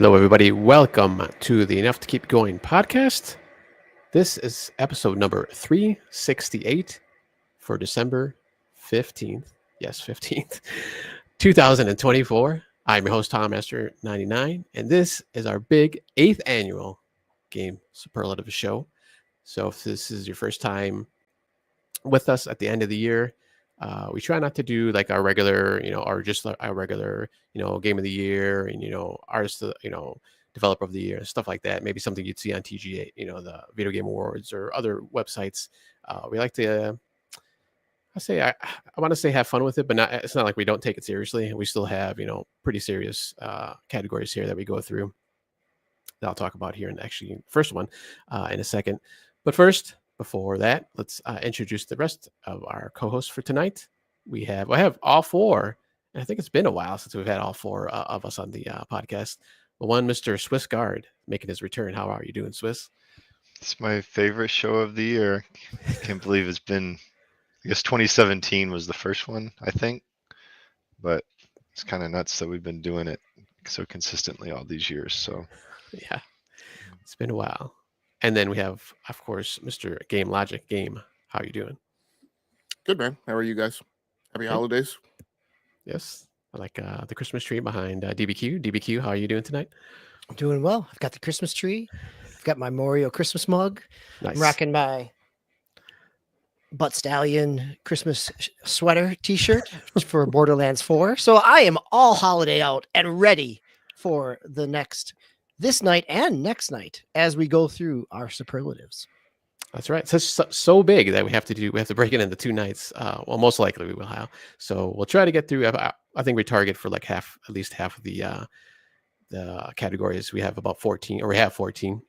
Hello, everybody. Welcome to the Enough to Keep Going podcast. This is episode number 368 for December 15th. Yes, 15th, 2024. I'm your host, Tom Master 99, and this is our big 8th annual Game Superlative show. So if this is your first time with us at the end of the year, we try not to do like our regular, or just like our regular, game of the year and, artist, developer of the year, stuff like that. Maybe something you'd see on TGA, the Video Game Awards or other websites. We like to, I want to say have fun with it, but not. It's not like we don't take it seriously. We still have, pretty serious categories here that we go through that I'll talk about here in actually first one in a second. But first, before that, let's introduce the rest of our co-hosts for tonight. I have all four, and I think it's been a while since we've had all four of us on the podcast. Well, one, Mr. Swiss Guard, making his return. How are you doing, Swiss? It's my favorite show of the year. I can't believe it's been, I guess 2017 was the first one, I think. But it's kind of nuts that we've been doing it so consistently all these years. So yeah, it's been a while. And then we have, of course, Mr. Game Logic. Game, how are you doing? Good, man. How are you guys? Happy holidays. Yes. I like the Christmas tree behind DBQ. DBQ, how are you doing tonight? I'm doing well. I've got the Christmas tree. I've got my Mario Christmas mug. Nice. I'm rocking my Butt Stallion Christmas sweater t-shirt for Borderlands 4. So I am all holiday out and ready for this night and next night as we go through our superlatives. That's right. So big that we have to break it into two nights. Well, most likely we will have. So we'll try to get through. I think we target for like at least half of the categories. We have about 14, or we have 14.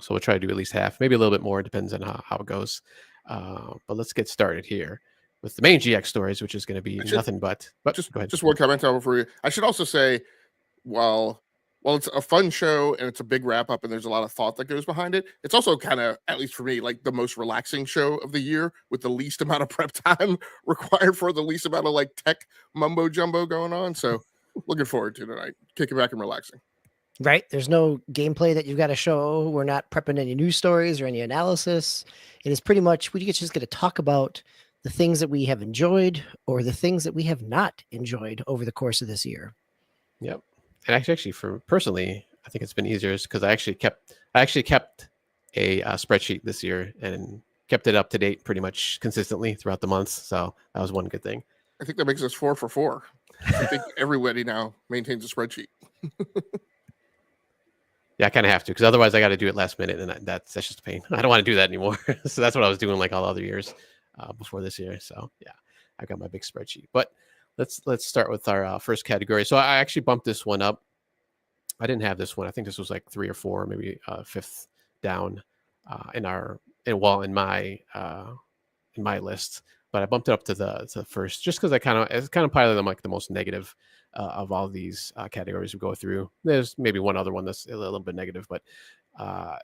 So we'll try to do at least half, maybe a little bit more. Depends on how it goes. But let's get started here with the main GX stories, which is going to be nothing but just go ahead. Just one comment for you. I should also say, while it's a fun show and it's a big wrap up and there's a lot of thought that goes behind it, it's also kind of, at least for me, like the most relaxing show of the year with the least amount of prep time required for the least amount of like tech mumbo jumbo going on. So looking forward to tonight, kicking back and relaxing. Right. There's no gameplay that you've got to show. We're not prepping any news stories or any analysis. It is pretty much, we just going to talk about the things that we have enjoyed or the things that we have not enjoyed over the course of this year. Yep. And actually, for personally, I think it's been easier because I actually kept a spreadsheet this year and kept it up to date pretty much consistently throughout the months. So that was one good thing. I think that makes us 4 for 4. I think everybody now maintains a spreadsheet. Yeah, I kind of have to because otherwise I got to do it last minute, and that's just a pain. I don't want to do that anymore. So that's what I was doing like all other years before this year. So yeah, I got my big spreadsheet. But let's start with our first category. So I actually bumped this one up. I didn't have this one. I think this was like 3 or 4, maybe fifth down in my list. But I bumped it up to the first just because it's kind of piled them like the most negative of all these categories we go through. There's maybe one other one that's a little bit negative, but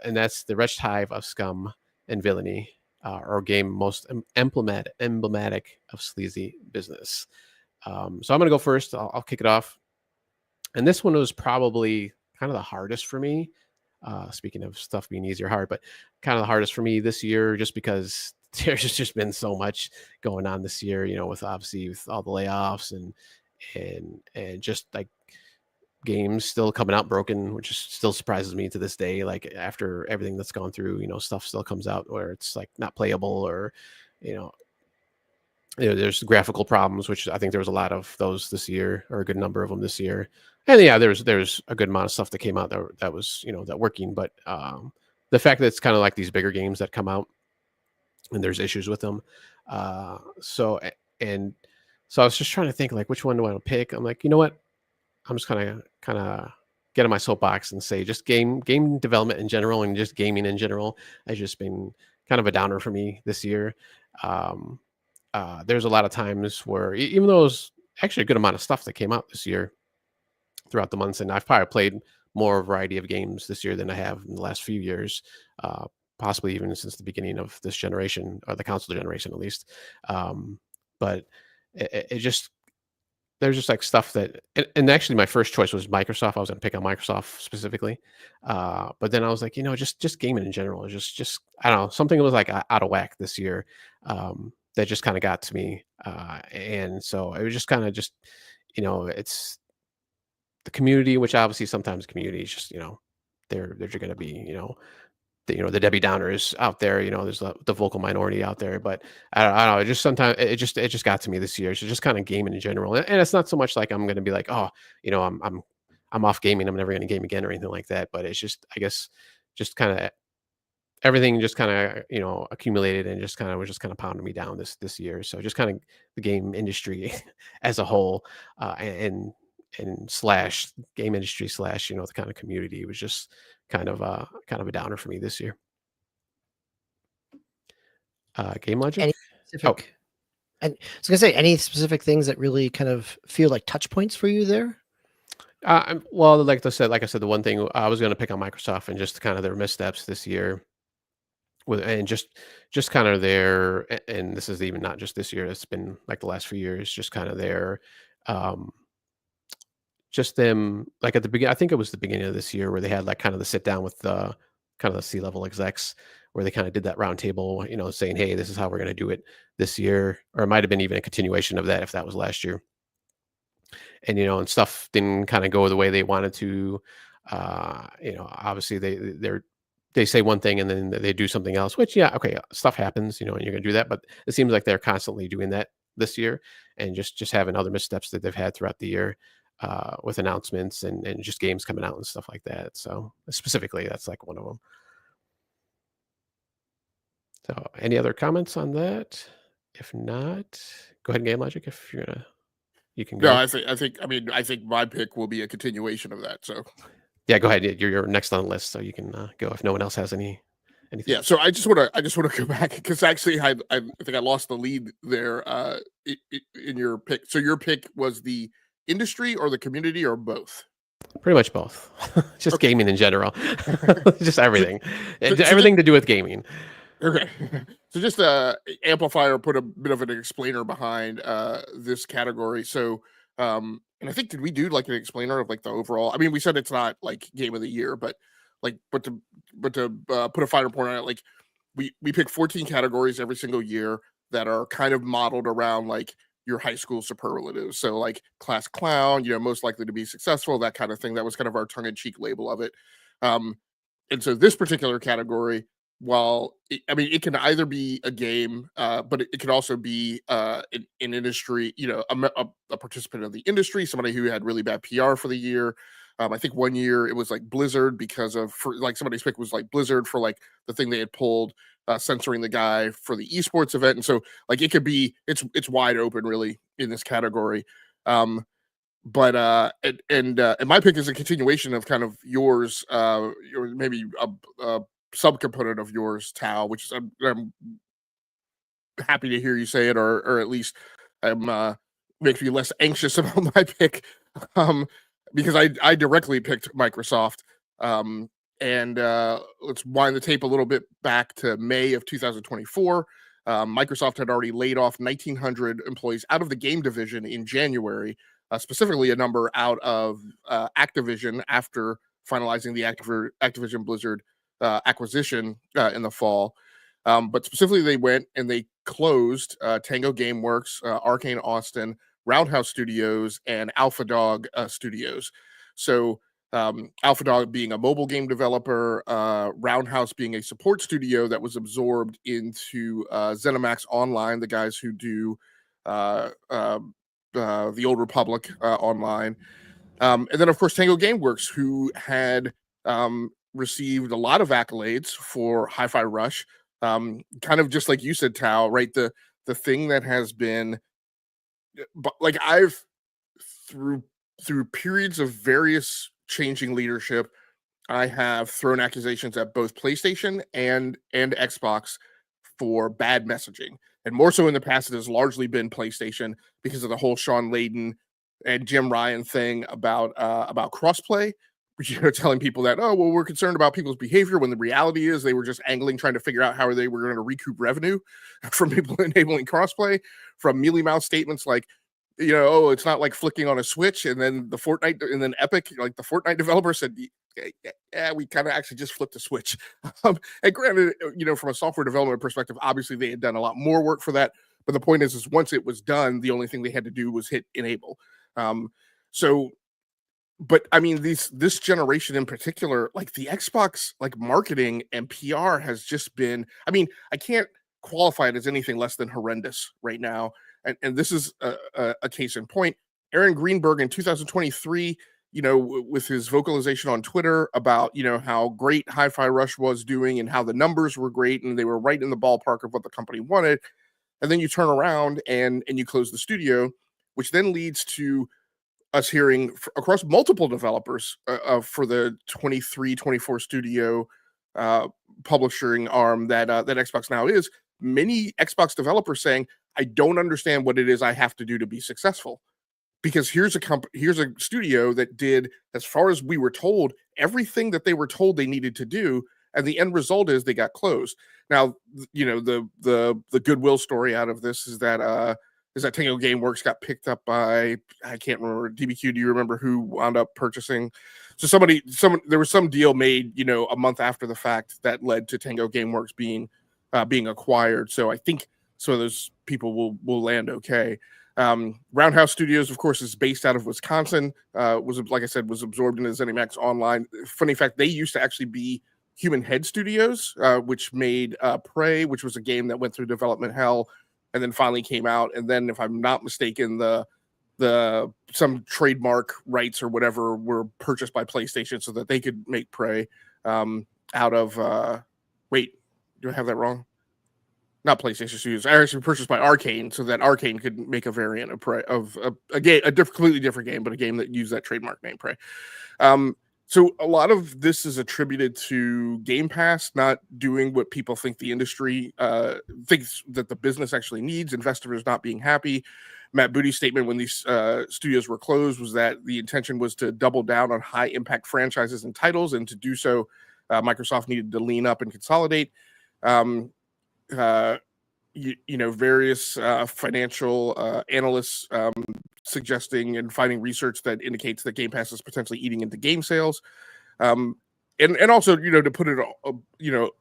and that's the Wretched, Hive of Scum and Villainy, or game most emblematic of sleazy business. So I'm going to go first. I'll kick it off. And this one was probably kind of the hardest for me. Speaking of stuff being easy or hard, but kind of the hardest for me this year, just because there's just been so much going on this year, with all the layoffs and just like games still coming out broken, which still surprises me to this day. Like after everything that's gone through, stuff still comes out where it's like not playable or, there's graphical problems, which I think there was a lot of those this year, or a good number of them this year. And yeah, there's a good amount of stuff that came out that was, that working. But the fact that it's kind of like these bigger games that come out and there's issues with them. So I was just trying to think like, which one do I want to pick? I'm like, you know what? I'm just kind of get on my soapbox and say just game development in general and just gaming in general has just been kind of a downer for me this year. There's a lot of times where even though there's actually a good amount of stuff that came out this year throughout the months, and I've probably played more variety of games this year than I have in the last few years, possibly even since the beginning of this generation, or the console generation at least. But it just, there's just like stuff that, and actually my first choice was Microsoft. I was going to pick on Microsoft specifically, but then I was like, just gaming in general, just I don't know, something was like out of whack this year, that just kind of got to me, and so it was just kind of just, it's the community, which obviously sometimes community is just, they're going to be, the Debbie Downers out there, there's the vocal minority out there, but I don't know, it just sometimes it just got to me this year. So just kind of gaming in general, and it's not so much like I'm going to be like, oh, I'm off gaming, I'm never going to game again or anything like that. But it's just, I guess, just kind of everything just kind of accumulated and just kind of was just kind of pounding me down this year. So just kind of the game industry as a whole, and slash game industry slash the kind of community was just kind of a downer for me this year. Game Logic. Any specific? And I was gonna say, any specific things that really kind of feel like touch points for you there? Well, like I said, the one thing I was going to pick on Microsoft and just kind of their missteps this year, and just kind of their, and this is even not just this year. It's been like the last few years, just kind of their, just them like at the beginning. I think it was the beginning of this year where they had like kind of the sit down with the kind of the C-level execs, where they kind of did that round table, saying, hey, this is how we're going to do it this year, or it might have been even a continuation of that if that was last year. And and stuff didn't kind of go the way they wanted to. Obviously they say one thing and then they do something else, which okay, stuff happens, and you're gonna do that. But it seems like they're constantly doing that this year, and just having other missteps that they've had throughout the year, with announcements and just games coming out and stuff like that. So specifically, that's like one of them. So any other comments on that? If not, go ahead and Game Logic if you're gonna. You can go. No, I think my pick will be a continuation of that. So yeah, go ahead. You're next on the list, so you can go if no one else has anything. Yeah, so I just want to go back because actually I think I lost the lead there in your pick. So your pick was the industry or the community or both? Pretty much both. Just Okay. gaming in general. Just everything. Everything to do with gaming. Okay. So just amplify or put a bit of an explainer behind this category. So and I think, did we do like an explainer of like the overall? I mean, we said it's not like game of the year, but to put a finer point on it, like we pick 14 categories every single year that are kind of modeled around like your high school superlatives. So like class clown, most likely to be successful, that kind of thing. That was kind of our tongue-in-cheek label of it. And so this particular category, while it can either be a game, but it can also be an industry, a participant of the industry, somebody who had really bad PR for the year. I think one year it was like Blizzard because of like somebody's pick was like Blizzard for like the thing they had pulled, censoring the guy for the esports event, and so like it could be it's wide open really in this category. But my pick is a continuation of kind of yours, maybe a subcomponent of yours, Tao, which is I'm happy to hear you say it, or at least makes me less anxious about my pick, because I directly picked Microsoft. And let's wind the tape a little bit back to May of 2024. Microsoft had already laid off 1,900 employees out of the game division in January, specifically a number out of Activision after finalizing the Activision Blizzard acquisition in the fall. But specifically, they went and they closed Tango Gameworks, Arcane Austin, Roundhouse Studios, and Alpha Dog Studios. So Alpha Dog being a mobile game developer, Roundhouse being a support studio that was absorbed into ZeniMax Online, the guys who do the Old Republic online. And then, of course, Tango Gameworks, who had received a lot of accolades for Hi-Fi Rush. Kind of just like you said, Tao, right? The thing that has been, like, I've through periods of various changing leadership, I have thrown accusations at both PlayStation and Xbox for bad messaging. And more so in the past, it has largely been PlayStation because of the whole Sean Layden and Jim Ryan thing about crossplay, telling people that, oh, well, we're concerned about people's behavior, when the reality is they were just angling, trying to figure out how they were going to recoup revenue from people enabling crossplay, from mealy-mouthed statements like, oh, it's not like flicking on a switch. And then Epic, like the Fortnite developer said, yeah, we kind of actually just flipped a switch. And granted, from a software development perspective, obviously they had done a lot more work for that. But the point is once it was done, the only thing they had to do was hit enable. But I mean, this generation in particular, like the Xbox, like marketing and PR has just been, I mean, I can't qualify it as anything less than horrendous right now. And this is a case in point. Aaron Greenberg in 2023, with his vocalization on Twitter about, how great Hi-Fi Rush was doing and how the numbers were great and they were right in the ballpark of what the company wanted. And then you turn around and you close the studio, which then leads to us hearing across multiple developers for the 23-24 studio publishing arm that Xbox now is, many Xbox developers saying, I don't understand what it is I have to do to be successful. Because here's a studio that did, as far as we were told, everything that they were told they needed to do, and the end result is they got closed. Now, the goodwill story out of this is that Tango Gameworks got picked up by, I can't remember, DBQ, do you remember who wound up purchasing? So there was some deal made, a month after the fact that led to Tango Gameworks being acquired. So I think some of those people will land okay. Roundhouse Studios, of course, is based out of Wisconsin. Was, like I said, was absorbed into ZeniMax Online. Funny fact, they used to actually be Human Head Studios, which made Prey, which was a game that went through development hell and then finally came out. And then, if I'm not mistaken, some trademark rights or whatever were purchased by PlayStation so that they could make Prey out of wait, do I have that wrong? Not PlayStation Studios. Actually purchased by Arcane so that Arcane could make a variant of Prey, of a game, completely different game, but a game that used that trademark name, Prey. So a lot of this is attributed to Game Pass not doing what people think the industry thinks that the business actually needs, investors not being happy. Matt Booty's statement when these studios were closed was that the intention was to double down on high impact franchises and titles, and to do so, Microsoft needed to lean up and consolidate. Various financial analysts suggesting and finding research that indicates that Game Pass is potentially eating into game sales. And also, to put it,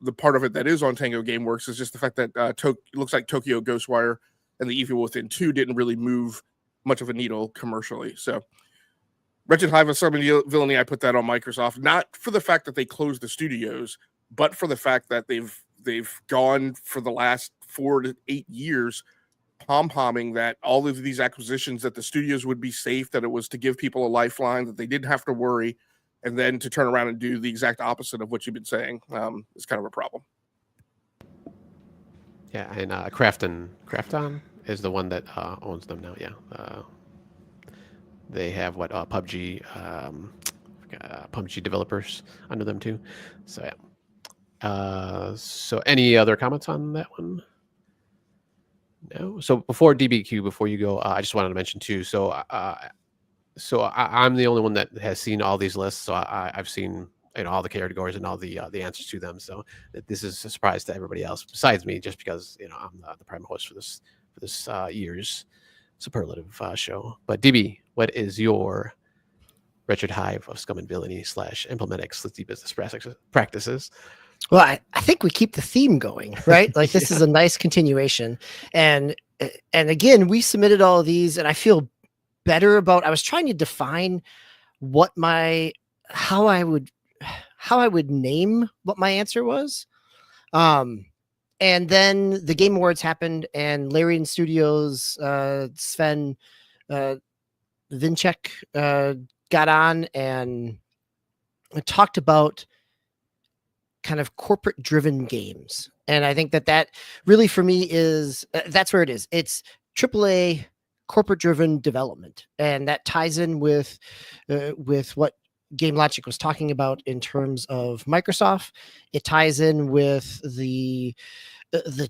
the part of it that is on Tango Gameworks is just the fact that it looks like Tokyo Ghostwire and The Evil Within 2 didn't really move much of a needle commercially. So Wretched, Hive, and Villainy, I put that on Microsoft, not for the fact that they closed the studios, but for the fact that they've gone for the last 4 to 8 years pom-pomming that all of these acquisitions, that the studios would be safe, that it was to give people a lifeline, that they didn't have to worry, and then to turn around and do the exact opposite of what you've been saying is kind of a problem. Yeah, and Krafton is the one that owns them now. Yeah, they have PUBG developers under them too. So yeah. So any other comments on that one? No. So before DBQ, before you go, I just wanted to mention too. So I'm the only one that has seen all these lists. So I've seen all the categories and all the answers to them. So this is a surprise to everybody else besides me, just because I'm the prime host for this year's superlative show. But DB, what is your Wretched Hive of Scum and Villainy / emblematic sleazy business practices? Well, I think we keep the theme going, right? Like this is a nice continuation. And again, we submitted all of these, and I feel better about, I was trying to define how I would name what my answer was. And then the Game Awards happened, and Larian Studios, Sven Vinchek got on and talked about kind of corporate driven games. And I think that really for me is, that's where it is. It's AAA corporate driven development. And that ties in with what Game Logic was talking about in terms of Microsoft. It ties in with the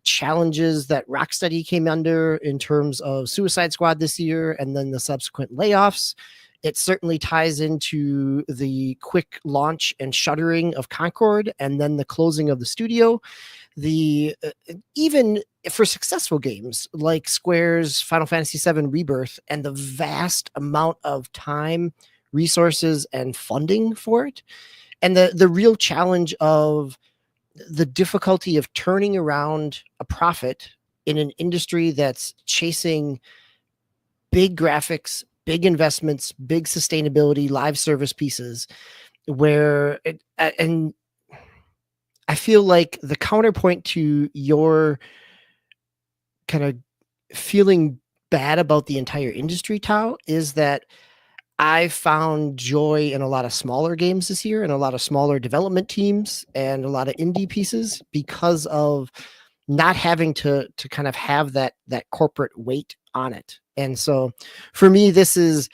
challenges that Rocksteady came under in terms of Suicide Squad this year, and then the subsequent layoffs. It certainly ties into the quick launch and shuttering of Concord, and then the closing of the studio. even for successful games like Square's Final Fantasy VII Rebirth and the vast amount of time, resources, and funding for it, and the real challenge of the difficulty of turning around a profit in an industry that's chasing big graphics, big investments, big sustainability, live service pieces, where and I feel like the counterpoint to your kind of feeling bad about the entire industry, Tao, is that I found joy in a lot of smaller games this year and a lot of smaller development teams and a lot of indie pieces because of not having to kind of have that corporate weight on it. And so for me, this is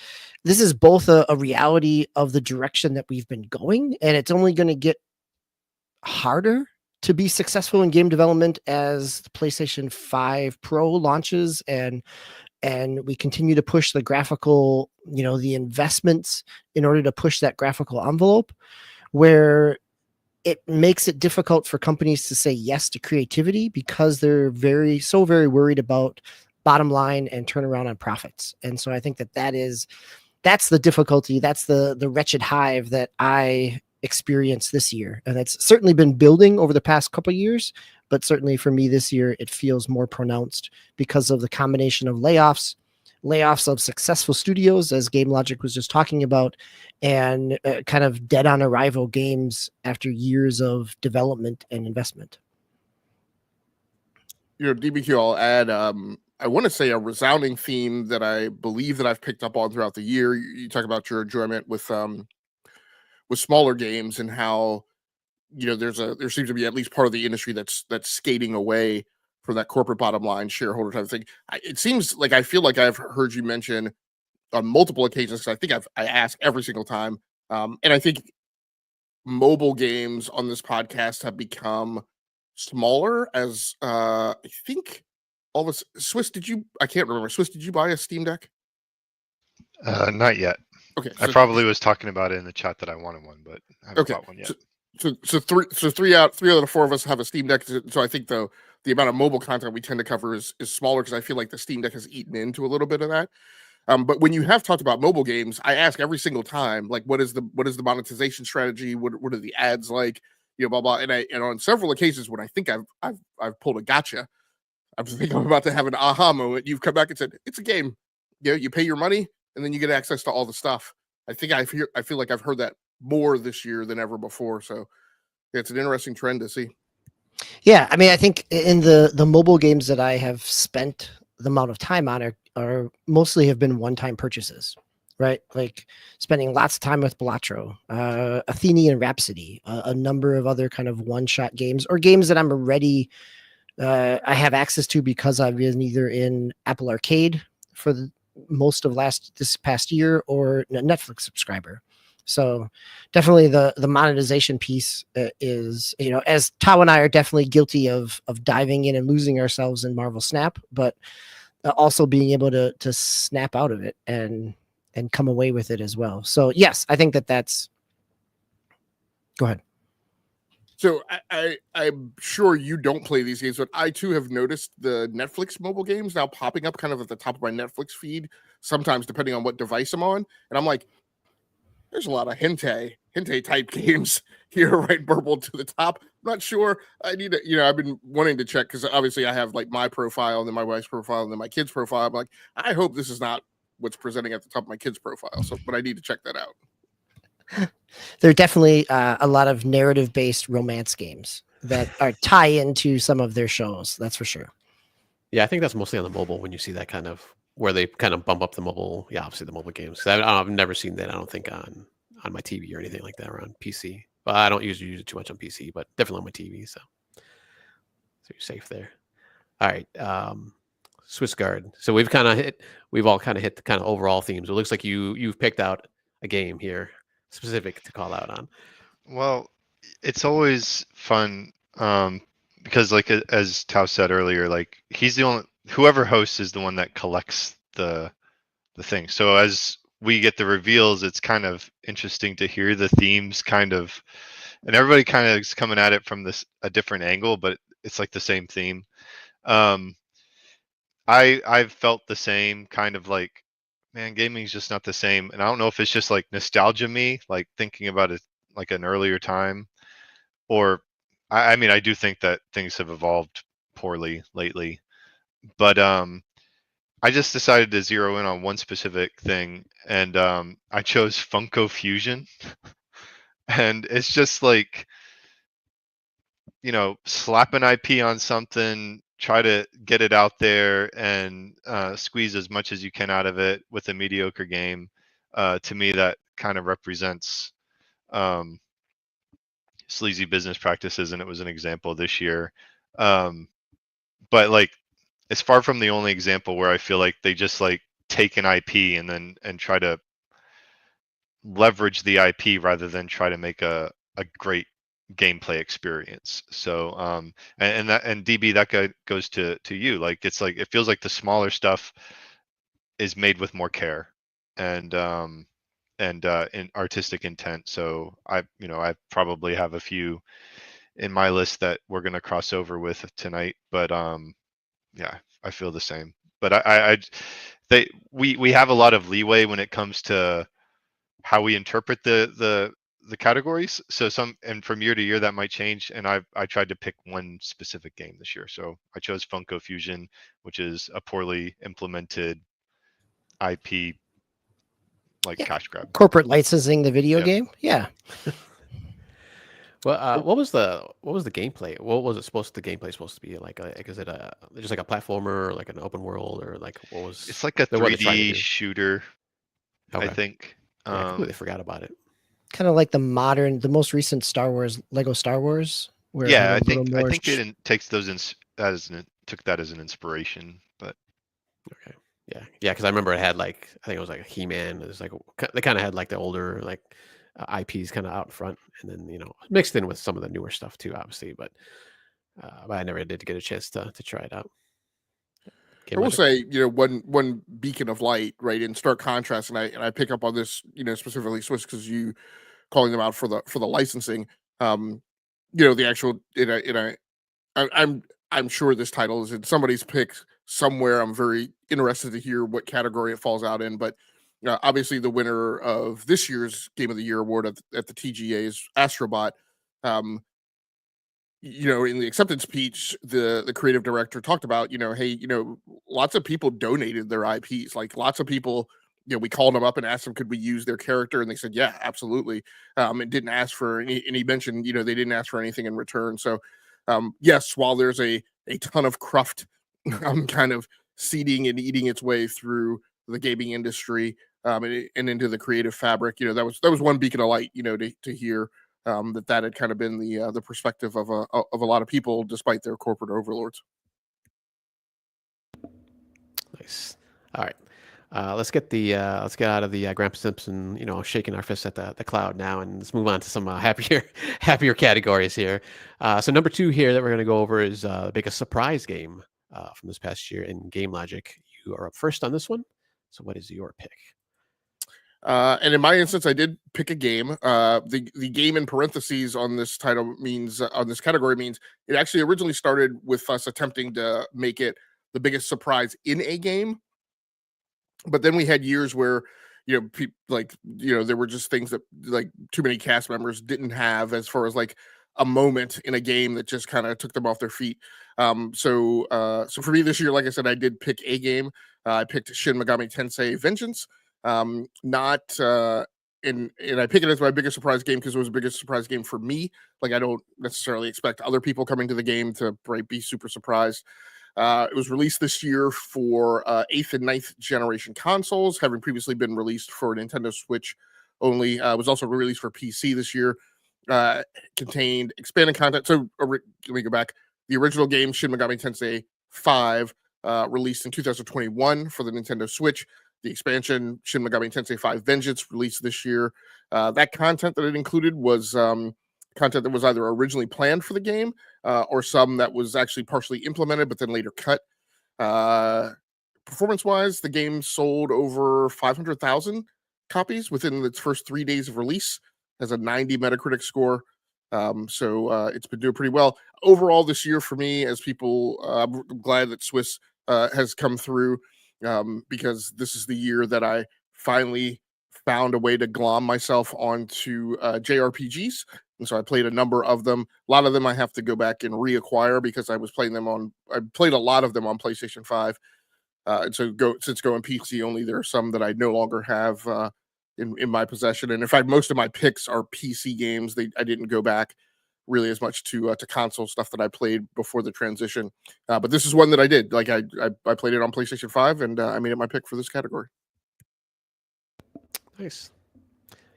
both a reality of the direction that we've been going, and it's only going to get harder to be successful in game development as the PlayStation 5 Pro launches and we continue to push the graphical, the investments in order to push that graphical envelope, where it makes it difficult for companies to say yes to creativity because they're very worried about bottom line and turnaround on profits. And so I think that's the difficulty. That's the wretched hive that I experienced this year. And it's certainly been building over the past couple of years, but certainly for me this year, it feels more pronounced because of the combination of layoffs of successful studios, as Game Logic was just talking about, and kind of dead on arrival games after years of development and investment. DBQ, I'll add, I want to say a resounding theme that I believe that I've picked up on throughout the year. You talk about your enjoyment with smaller games and how there seems to be at least part of the industry that's skating away from that corporate bottom line shareholder type of thing. It seems like I feel like I've heard you mention on multiple occasions, because I think I ask every single time, and I think mobile games on this podcast have become smaller as I think all this. Swiss, I can't remember. Swiss, did you buy a Steam Deck? Not yet. Okay, I probably was talking about it in the chat that I wanted one, but I haven't bought one yet. So three out of the four of us have a Steam Deck. So I think the amount of mobile content we tend to cover is smaller, because I feel like the Steam Deck has eaten into a little bit of that. But when you have talked about mobile games, I ask every single time, like, what is the monetization strategy? What are the ads like? Blah blah. And on several occasions when I think I've pulled a gotcha, I think I'm about to have an aha moment. You've come back and said it's a game. You pay your money and then you get access to all the stuff. I feel like I've heard that more this year than ever before. So it's an interesting trend to see. Yeah, I mean, I think in the mobile games that I have spent the amount of time on are mostly have been one-time purchases, right? Like spending lots of time with Balatro, Athenian Rhapsody, a number of other kind of one-shot games or games that I'm already I have access to because I've been either in Apple Arcade for most of this past year or a Netflix subscriber. So definitely the monetization piece is, as Tao and I are definitely guilty of diving in and losing ourselves in Marvel Snap, but also being able to snap out of it and come away with it as well. So yes, I think that's. Go ahead. So I'm sure you don't play these games, but I too have noticed the Netflix mobile games now popping up kind of at the top of my Netflix feed, sometimes depending on what device I'm on. And I'm like, there's a lot of hentai type games here, right? Burbled to the top. I'm not sure. I need to, I've been wanting to check because obviously I have like my profile and then my wife's profile and then my kid's profile. I'm like, I hope this is not what's presenting at the top of my kid's profile. So, but I need to check that out. There are definitely a lot of narrative-based romance games that are tie into some of their shows. That's for sure. Yeah, I think that's mostly on the mobile when you see that kind of where they kind of bump up the mobile. Yeah, obviously the mobile games. I've never seen that. I don't think on my TV or anything like that, or on PC. But I don't usually use it too much on PC, but definitely on my TV. So you're safe there. All right, Swiss Guard. So we've all kind of hit the kind of overall themes. It looks like you've picked out a game here specific to call out on. Well, it's always fun because, like as Tao said earlier, like he's the only whoever hosts is the one that collects the thing. So as we get the reveals, it's kind of interesting to hear the themes and everybody kind of is coming at it from a different angle, but it's like the same theme. I've felt the same kind of like, man, gaming's just not the same. And I don't know if it's just like nostalgia me, like thinking about it like an earlier time, or I mean, I do think that things have evolved poorly lately. But I just decided to zero in on one specific thing, and I chose Funko Fusion. And it's just like, slap an IP on something, try to get it out there, and squeeze as much as you can out of it with a mediocre game. To me, that kind of represents sleazy business practices, and it was an example this year. But like, it's far from the only example where I feel like they just like take an IP and try to leverage the IP rather than try to make a great gameplay experience. So and DB, that goes to you. Like, it's like, it feels like the smaller stuff is made with more care and in artistic intent. So I probably have a few in my list that we're going to cross over with tonight, but yeah, I feel the same. But we have a lot of leeway when it comes to how we interpret the categories. So and from year to year that might change. And I tried to pick one specific game this year. So I chose Funko Fusion, which is a poorly implemented IP, like, Yeah. cash grab. Corporate licensing the video Yeah. game. Yeah. Well, what was the gameplay? What was it supposed? The gameplay supposed to be like? Is it just like a platformer, or like an open world, or like what was? It's like a what they're trying to 3D do? shooter, I Okay. think. Yeah, I completely forgot about it. Kind of like the most recent Star Wars, Lego Star Wars, where it Yeah, had I a little think more it takes those took that as an inspiration. But Okay. Yeah, because I remember it had like, I think it was like a He-Man. It was like they kind of had like the older like IPs kind of out front, and then mixed in with some of the newer stuff too, obviously. But I never did get a chance to try it out. I will say, one beacon of light, right, in stark contrast, and I pick up on this, specifically Swiss, because you calling them out for the licensing. The actual, I'm sure this title is in somebody's pick somewhere. I'm very interested to hear what category it falls out in, but obviously the winner of this year's Game of the Year award at the TGA's Astrobot. In the acceptance speech, the creative director talked about, hey, lots of people donated their IPs. Like, lots of people, we called them up and asked them, could we use their character? And they said, yeah, absolutely. And didn't ask for any, and he mentioned, they didn't ask for anything in return. So, yes, while there's a ton of cruft kind of seeding and eating its way through the gaming industry, and into the creative fabric, that was one beacon of light, to hear that had kind of been the perspective of a lot of people, despite their corporate overlords. Nice. All right. Let's get out of the Grandpa Simpson, shaking our fists at the cloud now, and let's move on to some happier categories here. So number 2 here that we're going to go over is the biggest surprise game from this past year in Game Logic. You are up first on this one. So what is your pick? And in my instance, I did pick a game. The game in parentheses on this title means, on this category, means it actually originally started with us attempting to make it the biggest surprise in a game. But then we had years where, there were just things that, like, too many cast members didn't have, as far as like a moment in a game that just kind of took them off their feet. So for me this year, like I said, I did pick a game. I picked Shin Megami Tensei Vengeance. Not and I pick it as my biggest surprise game because it was the biggest surprise game for me. Like, I don't necessarily expect other people coming to the game to be super surprised. It was released this year for 8th and 9th generation consoles, having previously been released for Nintendo Switch only. It was also released for PC this year. Contained expanded content. So let me go back. The original game, Shin Megami Tensei 5, released in 2021 for the Nintendo Switch. The expansion, Shin Megami Tensei 5 Vengeance, released this year. That content that it included was content that was either originally planned for the game, or some that was actually partially implemented but then later cut. Performance-wise, the game sold over 500,000 copies within its first 3 days of release. Has a 90 Metacritic score. So it's been doing pretty well overall this year for me. As people, I'm glad that Swiss has come through, because this is the year that I finally found a way to glom myself onto JRPGs. And so I played a number of them. A lot of them I have to go back and reacquire because I played a lot of them on PlayStation 5. And so since going PC only, there are some that I no longer have in my possession. And in fact, most of my picks are PC games. I didn't go back really as much to console stuff that I played before the transition. But this is one that I did. Like I played it on PlayStation 5, and I made it my pick for this category. Nice.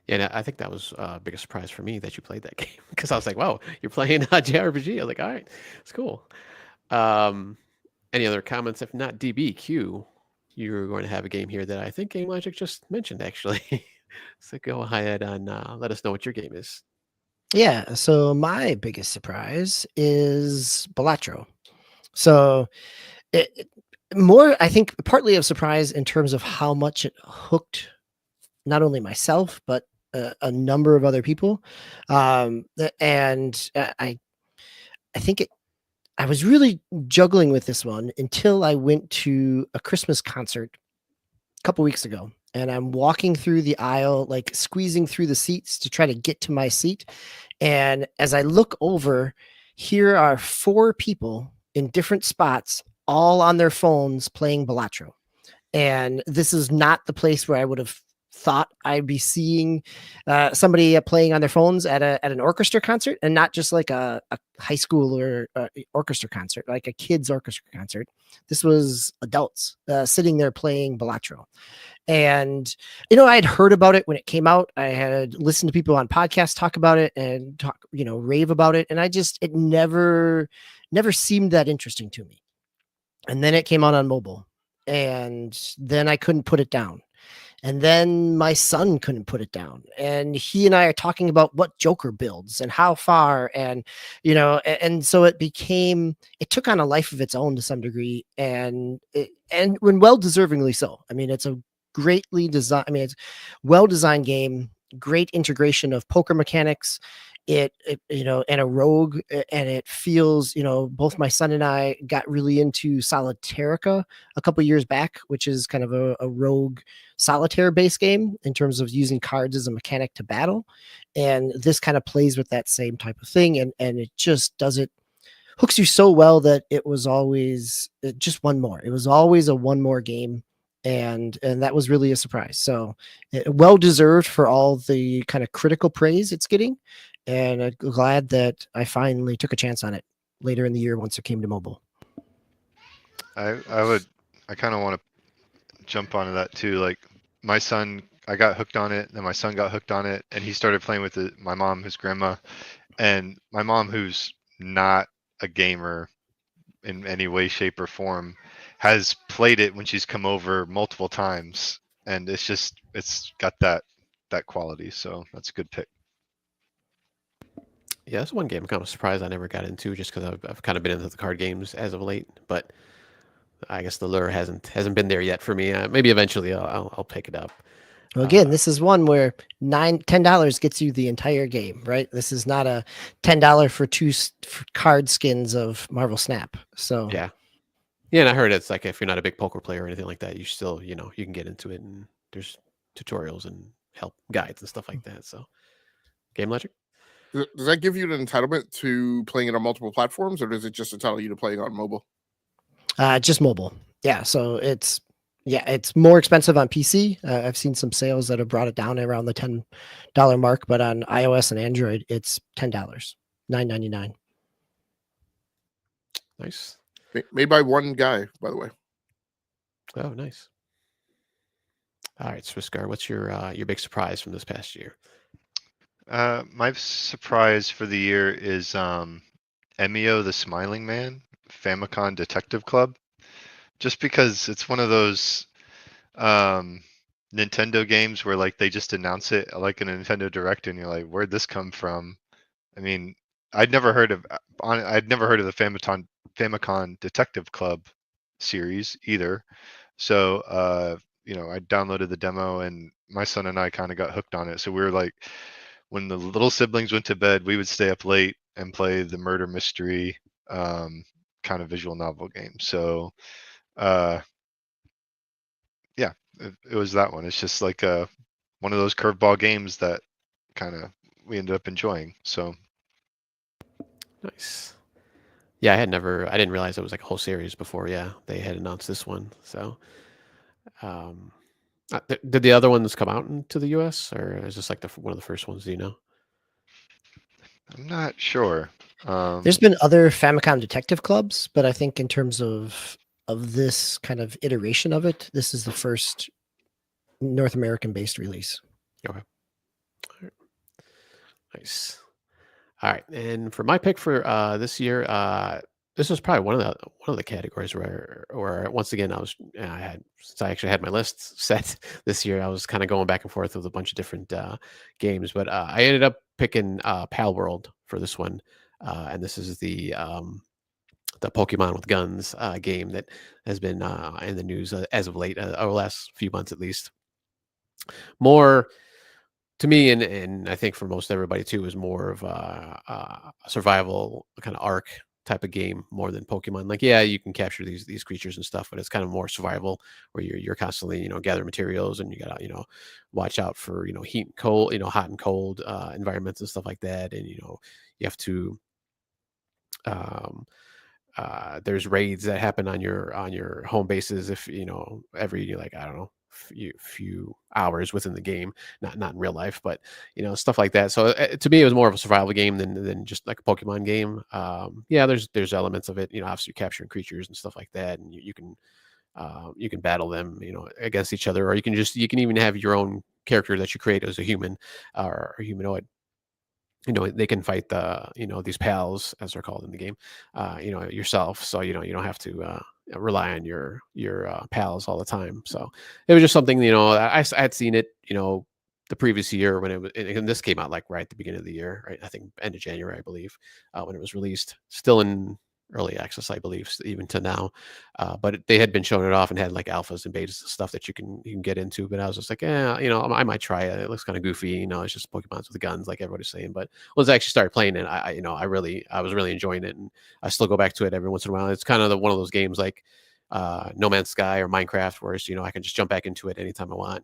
Yeah, and I think that was biggest surprise for me that you played that game because I was like, "Wow, you're playing JRPG." I was like, "All right, it's cool." Any other comments? If not, DBQ, you're going to have a game here that I think Game Logic just mentioned actually. So go ahead and let us know what your game is. Yeah, so my biggest surprise is Balatro. So more, I think, partly of surprise in terms of how much it hooked not only myself but a number of other people, and I think I was really juggling with this one until I went to a Christmas concert a couple weeks ago, and I'm walking through the aisle, like squeezing through the seats to try to get to my seat. And as I look over, here are 4 people in different spots, all on their phones playing Balatro. And this is not the place where I would have thought I'd be seeing somebody playing on their phones at an orchestra concert, and not just like a high school or orchestra concert, like a kids orchestra concert. This was adults sitting there playing Balatro. And, I had heard about it when it came out. I had listened to people on podcasts talk about it and rave about it. And it never seemed that interesting to me. And then it came out on mobile, and then I couldn't put it down. And then my son couldn't put it down. And he and I are talking about what Joker builds and how far. And, and so it took on a life of its own to some degree. And when well-deservingly so. I mean, it's a greatly designed, it's well-designed game, great integration of poker mechanics, and a rogue, and it feels, both my son and I got really into Solitarica a couple years back, which is kind of a rogue solitaire based game in terms of using cards as a mechanic to battle. And this kind of plays with that same type of thing. And it just hooks you so well that it was always just one more. It was always a one more game. And that was really a surprise. So well deserved for all the kind of critical praise it's getting. And I'm glad that I finally took a chance on it later in the year once it came to mobile. I kind of want to jump onto that too. Like my son, I got hooked on it, then my son got hooked on it, and he started playing with it. My mom, his grandma, and my mom, who's not a gamer in any way, shape, or form, has played it when she's come over multiple times, and it's got that quality. So that's a good pick. Yeah, that's one game I'm kind of surprised I never got into just because I've kind of been into the card games as of late. But I guess the lure hasn't been there yet for me. Maybe eventually I'll pick it up. Well, again, this is one where $10 gets you the entire game, right? This is not a $10 for 2 card skins of Marvel Snap. So yeah, and I heard it's like if you're not a big poker player or anything like that, you still you can get into it, and there's tutorials and help guides and stuff like that. So, Game Logic. Does that give you an entitlement to playing it on multiple platforms, or does it just entitle you to playing on mobile? Just mobile. Yeah. So it's more expensive on PC. I've seen some sales that have brought it down around the $10 mark, but on iOS and Android, it's $10, $9.99. Nice. Made by one guy, by the way. Oh, nice. All right, Swisscar, what's your big surprise from this past year? My surprise for the year is Emio the Smiling Man, Famicom Detective Club. Just because it's one of those Nintendo games where like they just announce it like a Nintendo Direct, and you're like, where'd this come from? I mean, I'd never heard of the Famicom Detective Club series either. So I downloaded the demo, and my son and I kind of got hooked on it. So we were like, when the little siblings went to bed, we would stay up late and play the murder mystery kind of visual novel game. So yeah, it was that one. It's just like one of those curveball games that kind of we ended up enjoying. So Nice. Yeah, I didn't realize it was like a whole series before. Yeah, they had announced this one. So, um, did the other ones come out into the U.S. or is this like one of the first ones? Do you know? I'm not sure. There's been other Famicom Detective Clubs, but I think in terms of this kind of iteration of it, this is the first North American based release. Okay. All right. Nice. All right, and for my pick for this year, this was probably one of the categories where once again I had since I actually had my list set this year, I was kind of going back and forth with a bunch of different games, but I ended up picking Pal World for this one, and this is the Pokemon with guns game that has been in the news as of late, over the last few months at least. More to me, and I think for most everybody too, is more of a survival kind of arc type of game more than Pokemon. Like, yeah, you can capture these creatures and stuff, but it's kind of more survival where you're constantly gathering materials and you gotta watch out for heat and cold, hot and cold environments and stuff like that, and you have to um, there's raids that happen on your home bases if every like I don't know few hours within the game, not in real life, but stuff like that. So to me, it was more of a survival game than just like a Pokemon game. Yeah, there's elements of it. Obviously you're capturing creatures and stuff like that, and you can battle them against each other, or you can even have your own character that you create as a human or humanoid. They can fight these pals as they're called in the game, yourself. So you don't have to rely on your pals all the time. So it was just something I had seen it the previous year when it was, and this came out like right at the beginning of the year, right? I think end of January, I believe, when it was released. Still in early access, I believe, even to now. But they had been showing it off and had like alphas and betas and stuff that you can get into. But I was just like, I might try it. It looks kind of goofy, it's just Pokemons with guns, like everybody's saying. But once I actually started playing it, I was really enjoying it, and I still go back to it every once in a while. It's kind of one of those games like No Man's Sky or Minecraft, where it's, I can just jump back into it anytime I want.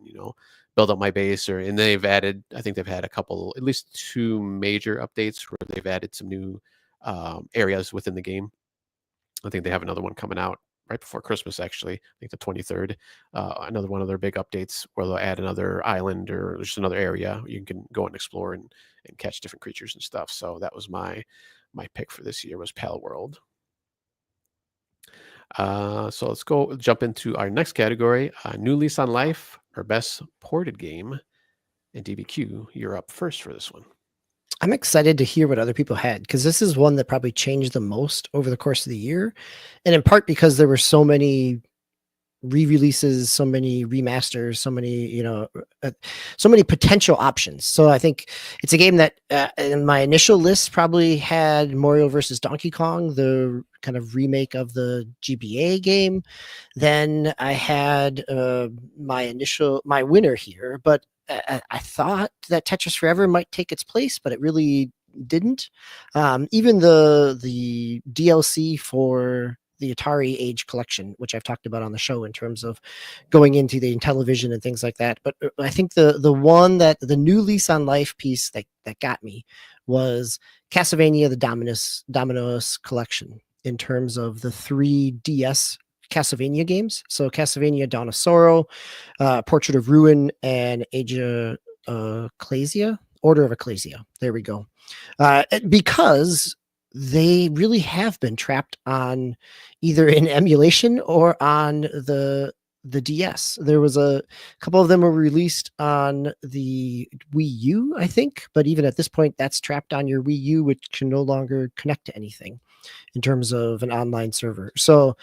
Build up my base, and I think they've had at least 2 major updates where they've added some new areas within the game. I think they have another one coming out right before Christmas, actually. I think the 23rd. Another one of their big updates where they'll add another island or just another area you can go and explore and catch different creatures and stuff. So that was my pick for this year was Pal World. So let's jump into our next category, New Lease on Life, or Best Ported Game. And DBQ, you're up first for this one. I'm excited to hear what other people had, because this is one that probably changed the most over the course of the year. And in part because there were so many re-releases, so many remasters, so many potential options. So I think it's a game that in my initial list probably had Mario versus Donkey Kong, the kind of remake of the GBA game. Then I had my winner here, but I thought that Tetris Forever might take its place, but it really didn't. Even the DLC for the Atari Age collection, which I've talked about on the show in terms of going into the Intellivision and things like that. But I think the one that the New Lease on Life piece that got me was Castlevania, the Dominus collection, in terms of the 3 DS Castlevania games. So Castlevania Dawn of Sorrow, Portrait of Ruin, and Age of Ecclesia, Order of Ecclesia. There we go. Because they really have been trapped on either in emulation or on the DS. There was a couple of them were released on the Wii U, I think, but even at this point, that's trapped on your Wii U, which can no longer connect to anything in terms of an online server. So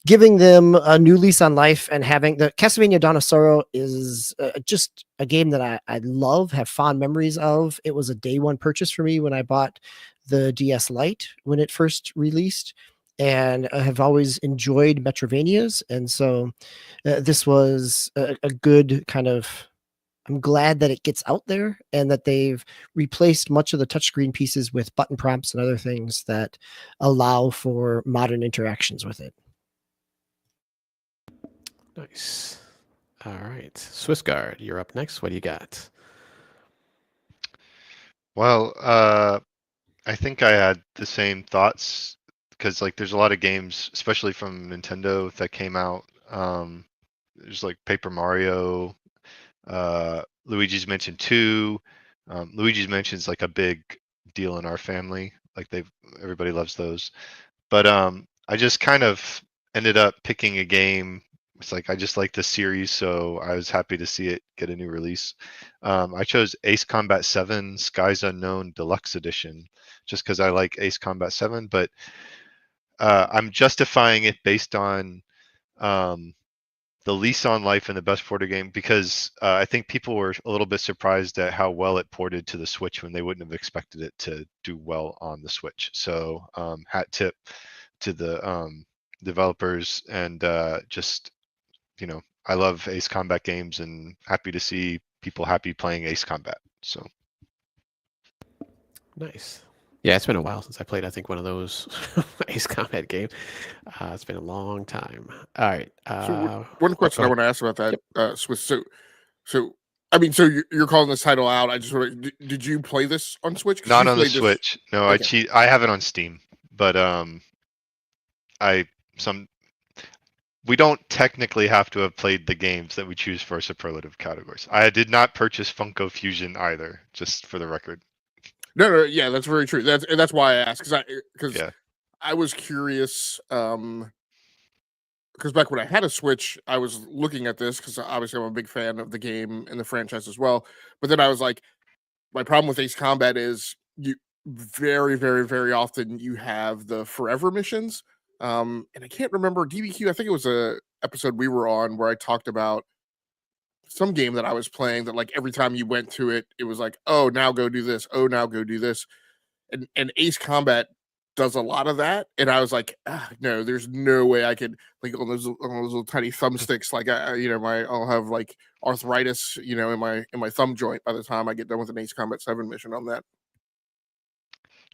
giving them a new lease on life and having the Castlevania Dawn of Sorrow is just a game that I love, have fond memories of. It was a day one purchase for me when I bought the DS Lite when it first released, and I have always enjoyed Metrovanias. And so this was a good kind of I'm glad that it gets out there and that they've replaced much of the touchscreen pieces with button prompts and other things that allow for modern interactions with it. Nice. All right. Swiss Guard, you're up next. What do you got? Well, I think I had the same thoughts because like there's a lot of games, especially from Nintendo, that came out. There's like Paper Mario, Luigi's Mansion 2. Luigi's Mansion is like a big deal in our family. Like everybody loves those. But I just kind of ended up picking a game. It's like I just like the series, so I was happy to see it get a new release. I chose Ace Combat 7 Skies Unknown Deluxe Edition just because I like Ace Combat 7, but I'm justifying it based on the Lease on Life and the best ported game because I think people were a little bit surprised at how well it ported to the Switch when they wouldn't have expected it to do well on the Switch. So hat tip to the developers and just, you know, I love Ace Combat games and happy to see people happy playing Ace Combat. So Nice. Yeah, it's been a while since I played, I think, one of those Ace Combat games. It's been a long time. All right. So one question go I ahead. want to ask about that, Swiss. So I mean, so you're calling this title out. I just want to, did you play this on Switch? 'Cause not you on the played this- Switch. No, Okay. I have it on Steam, but we don't technically have to have played the games that we choose for superlative categories. I did not purchase Funko Fusion either, just for the record. No, yeah, that's very true. That's why I asked because Yeah. I was curious. Because back when I had a Switch, I was looking at this because obviously I'm a big fan of the game and the franchise as well. But then I was like, my problem with Ace Combat is you very, very, very often you have the forever missions. And I can't remember DBQ. I think it was a episode we were on where I talked about some game that I was playing that like every time you went to it, it was like, oh, now go do this. Oh, now go do this. And Ace Combat does a lot of that. And I was like, no, there's no way I could like on those little tiny thumbsticks. Like I'll have like arthritis, in my thumb joint by the time I get done with an Ace Combat 7 mission on that.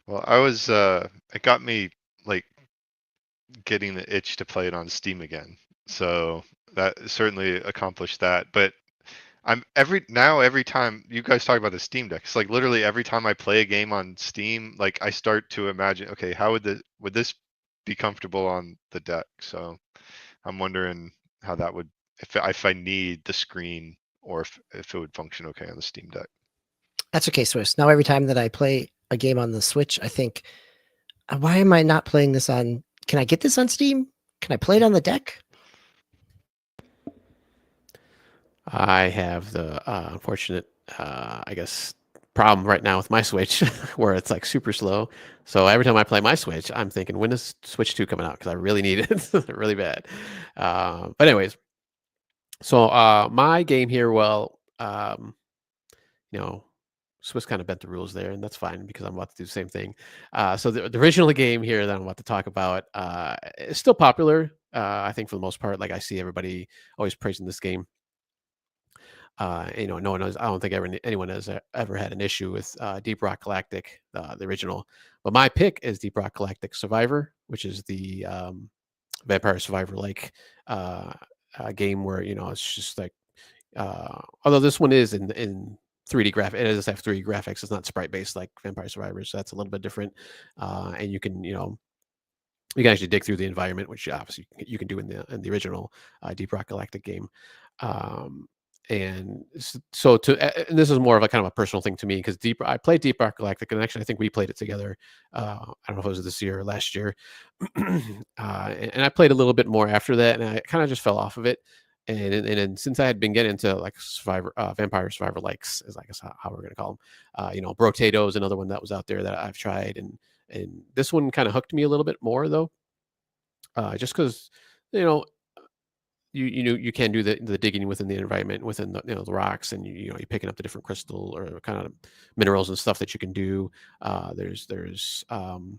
Well, it got me like getting the itch to play it on Steam again. So that certainly accomplished that. But every time you guys talk about the Steam Deck, it's like literally every time I play a game on Steam, like I start to imagine, okay, how would this be comfortable on the deck? So I'm wondering how that would if I need the screen or if it would function okay on the Steam Deck. That's okay, Swiss. Now every time that I play a game on the Switch, I think, why am I not playing this on? Can I get this on Steam? Can I play it on the deck? I have the unfortunate, I guess, problem right now with my Switch where it's like super slow. So every time I play my Switch, I'm thinking, when is Switch 2 coming out? Because I really need it really bad. But anyways, so my game here, well, Swiss kind of bent the rules there, and that's fine because I'm about to do the same thing. So the original game here that I'm about to talk about is still popular, I think, for the most part. Like I see everybody always praising this game. No one knows. I don't think anyone has ever had an issue with Deep Rock Galactic, the original. But my pick is Deep Rock Galactic Survivor, which is the Vampire Survivor like game where it's just like. Although this one is in 3D graphic, it does have 3D graphics. It's not sprite based like Vampire Survivors, so that's a little bit different. And you can actually dig through the environment, which obviously you can do in the original Deep Rock Galactic game. And so and this is more of a kind of a personal thing to me because I played Deep Rock Galactic, and actually I think we played it together. I don't know if it was this year or last year, and I played a little bit more after that, and I kind of just fell off of it. And since I had been getting into like Vampire Survivor likes, is I guess how we're gonna call them. Brotato is another one that was out there that I've tried, and this one kind of hooked me a little bit more though, just because you can do the digging within the environment, within the rocks, and you're picking up the different crystal or kind of minerals and stuff that you can do. There's the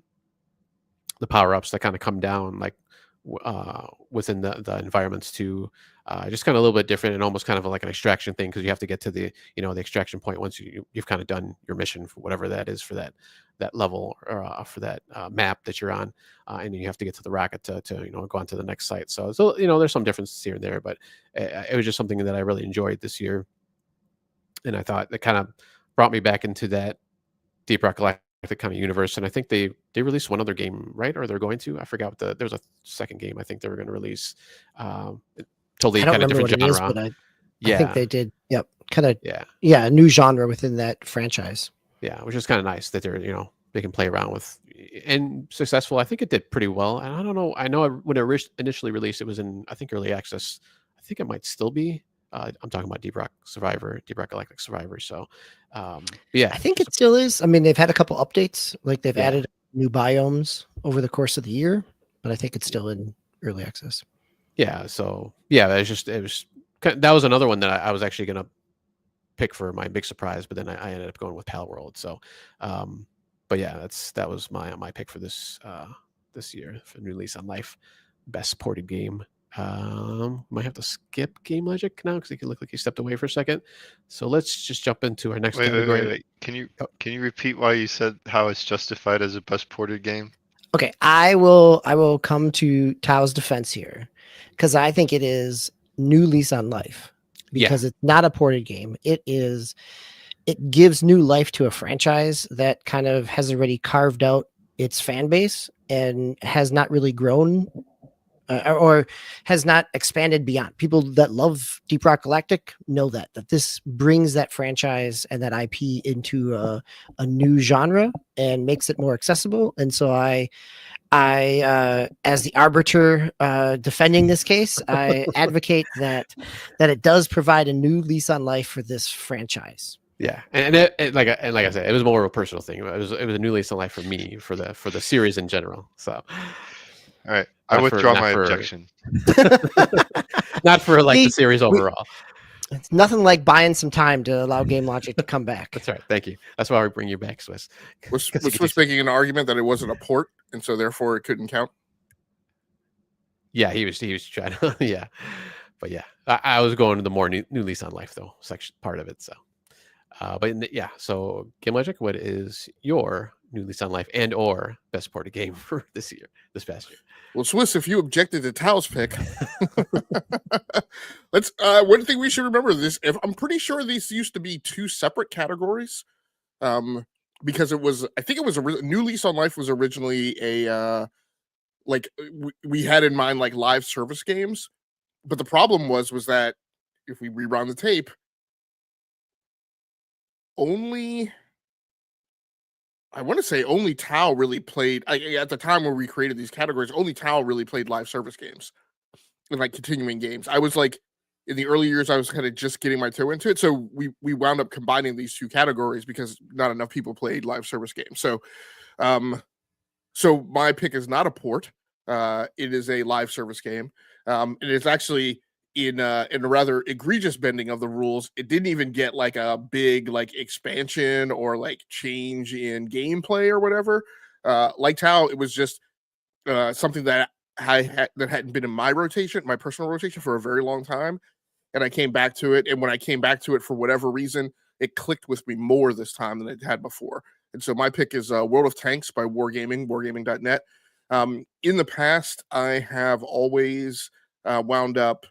power ups that kind of come down like within the environments to just kind of a little bit different and almost kind of like an extraction thing, because you have to get to the the extraction point once you've kind of done your mission for whatever that is for that level or for that map that you're on, and then you have to get to the rocket to go on to the next site. So there's some differences here and there, but it was just something that I really enjoyed this year, and I thought it kind of brought me back into that Deep Rock Galactic kind of universe. And I think they released one other game, right? Or they're going to. I forgot what there was a second game I think they were going to release. Totally I don't kind of remember what different it is, genre. but I Yeah, think they did. Yep. Kind of, yeah, yeah, a new genre within that franchise. yeah, which is kind of nice that they're they can play around with, and successful. I think it did pretty well. And I don't know. I know when it initially released, it was in I think early access. I think it might still be. I'm talking about Deep Rock Galactic Survivor. So, yeah, I think it still is. I mean, they've had a couple updates, like they've Yeah. added new biomes over the course of the year, but I think it's still in early access. Yeah. So yeah, that was another one that I was actually gonna pick for my big surprise, but then I ended up going with Pal World. So, but yeah, that was my pick for this year for New Lease on Life, best supported game. Might have to skip Game Logic now because it looked like you stepped away for a second. So let's just jump into our next category. Wait. Can you Oh. repeat why you said how it's justified as a best ported game? Okay, I will come to Tao's defense here because I think it is New Lease on Life because it's not a ported game. It gives new life to a franchise that kind of has already carved out its fan base and has not really grown or has not expanded beyond. People that love Deep Rock Galactic know that this brings that franchise and that IP into a new genre and makes it more accessible. And so I as the arbiter defending this case, I advocate that it does provide a new lease on life for this franchise. Yeah, and like I said, it was more of a personal thing. It was a new lease on life for me for the series in general. So, All right, I withdraw my objection. Not for like the See, series overall. It's nothing like buying some time to allow Game Logic to come back. That's right. Thank you. That's why we bring you back, Swiss. Was Swiss making an argument that it wasn't a port, and so therefore it couldn't count? Yeah, he was trying to. Yeah, but yeah, I was going to the more new lease on life though section part of it. So, yeah. So, Game Logic, what is your new lease on life and or best supported game for this past year? Well, Swiss, if you objected to Tao's pick, let's. One thing we should remember this. I'm pretty sure these used to be two separate categories, because I think it was a New Lease on Life was originally a we had in mind like live service games, but the problem was that if we rerun the tape, I want to say only Tao really played at the time when we created these categories. Only Tao really played live service games and like continuing games. I was like in the early years, I was kind of just getting my toe into it. So we wound up combining these two categories because not enough people played live service games. So, so my pick is not a port. It is a live service game. It is actually in a rather egregious bending of the rules. It didn't even get like a big like expansion or like change in gameplay or whatever. Like Tao, it was just something that that hadn't been in my personal rotation for a very long time. And I came back to it. And when I came back to it for whatever reason, it clicked with me more this time than it had before. And so my pick is World of Tanks by Wargaming, wargaming.net. In the past, I have always wound up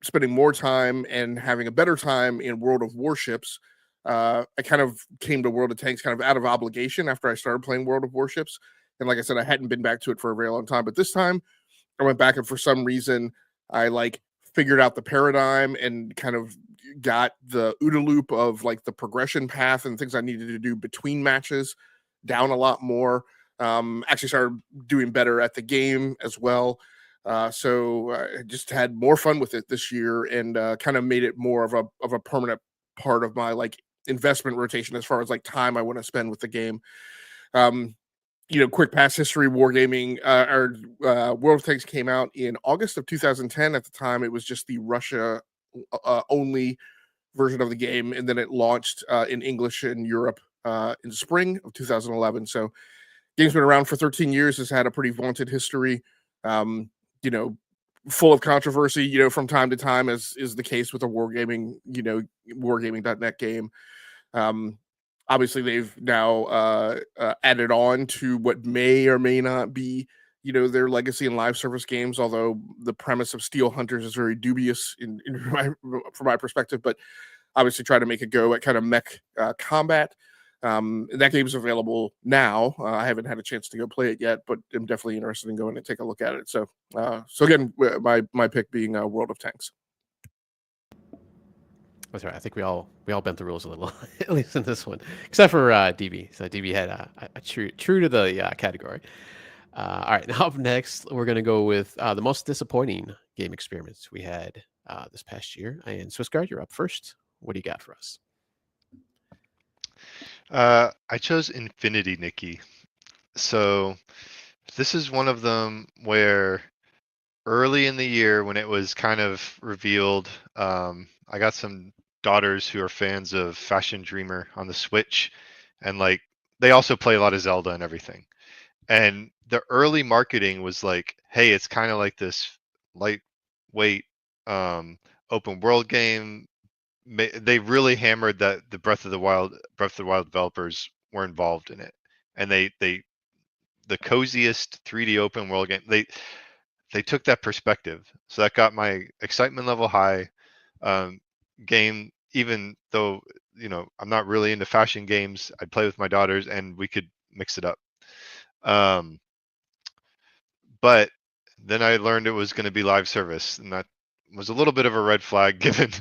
spending more time and having a better time in World of Warships. I kind of came to World of Tanks kind of out of obligation after I started playing World of Warships. And like I said, I hadn't been back to it for a very long time. But this time I went back, and for some reason, I like figured out the paradigm and kind of got the OODA loop of like the progression path and things I needed to do between matches down a lot more. Actually started doing better at the game as well. So I just had more fun with it this year and kind of made it more of a permanent part of my like investment rotation as far as like time I want to spend with the game. Quick past history, Wargaming World of Tanks came out in August of 2010. At the time, it was just the Russia only version of the game, and then it launched in English in Europe in spring of 2011. So, game's been around for 13 years. Has had a pretty vaunted history. you know, full of controversy, you know, from time to time, as is the case with a wargaming, you know, wargaming.net game. Obviously, they've now added on to what may or may not be, you know, their legacy in live service games. Although the premise of Steel Hunters is very dubious from my perspective, but obviously try to make a go at kind of mech combat. That game is available now. I haven't had a chance to go play it yet, but I'm definitely interested in going and take a look at it. So, so again, my pick being World of Tanks. That's right. I think we all bent the rules a little, at least in this one, except for DB. So DB had a true to the category. All right, now up next, we're going to go with the most disappointing game experiments we had this past year. And Swissguard, you're up first. What do you got for us? I chose Infinity Nikki. So this is one of them where early in the year when it was kind of revealed, I got some daughters who are fans of Fashion Dreamer on the Switch, and like they also play a lot of Zelda and everything. And the early marketing was like, hey, it's kind of like this lightweight open world game. They really hammered that the Breath of the Wild developers were involved in it, and they the coziest 3D open world game. They took that perspective, so that got my excitement level high. Game, even though you know I'm not really into fashion games, I'd play with my daughters and we could mix it up. But then I learned it was going to be live service, and that was a little bit of a red flag given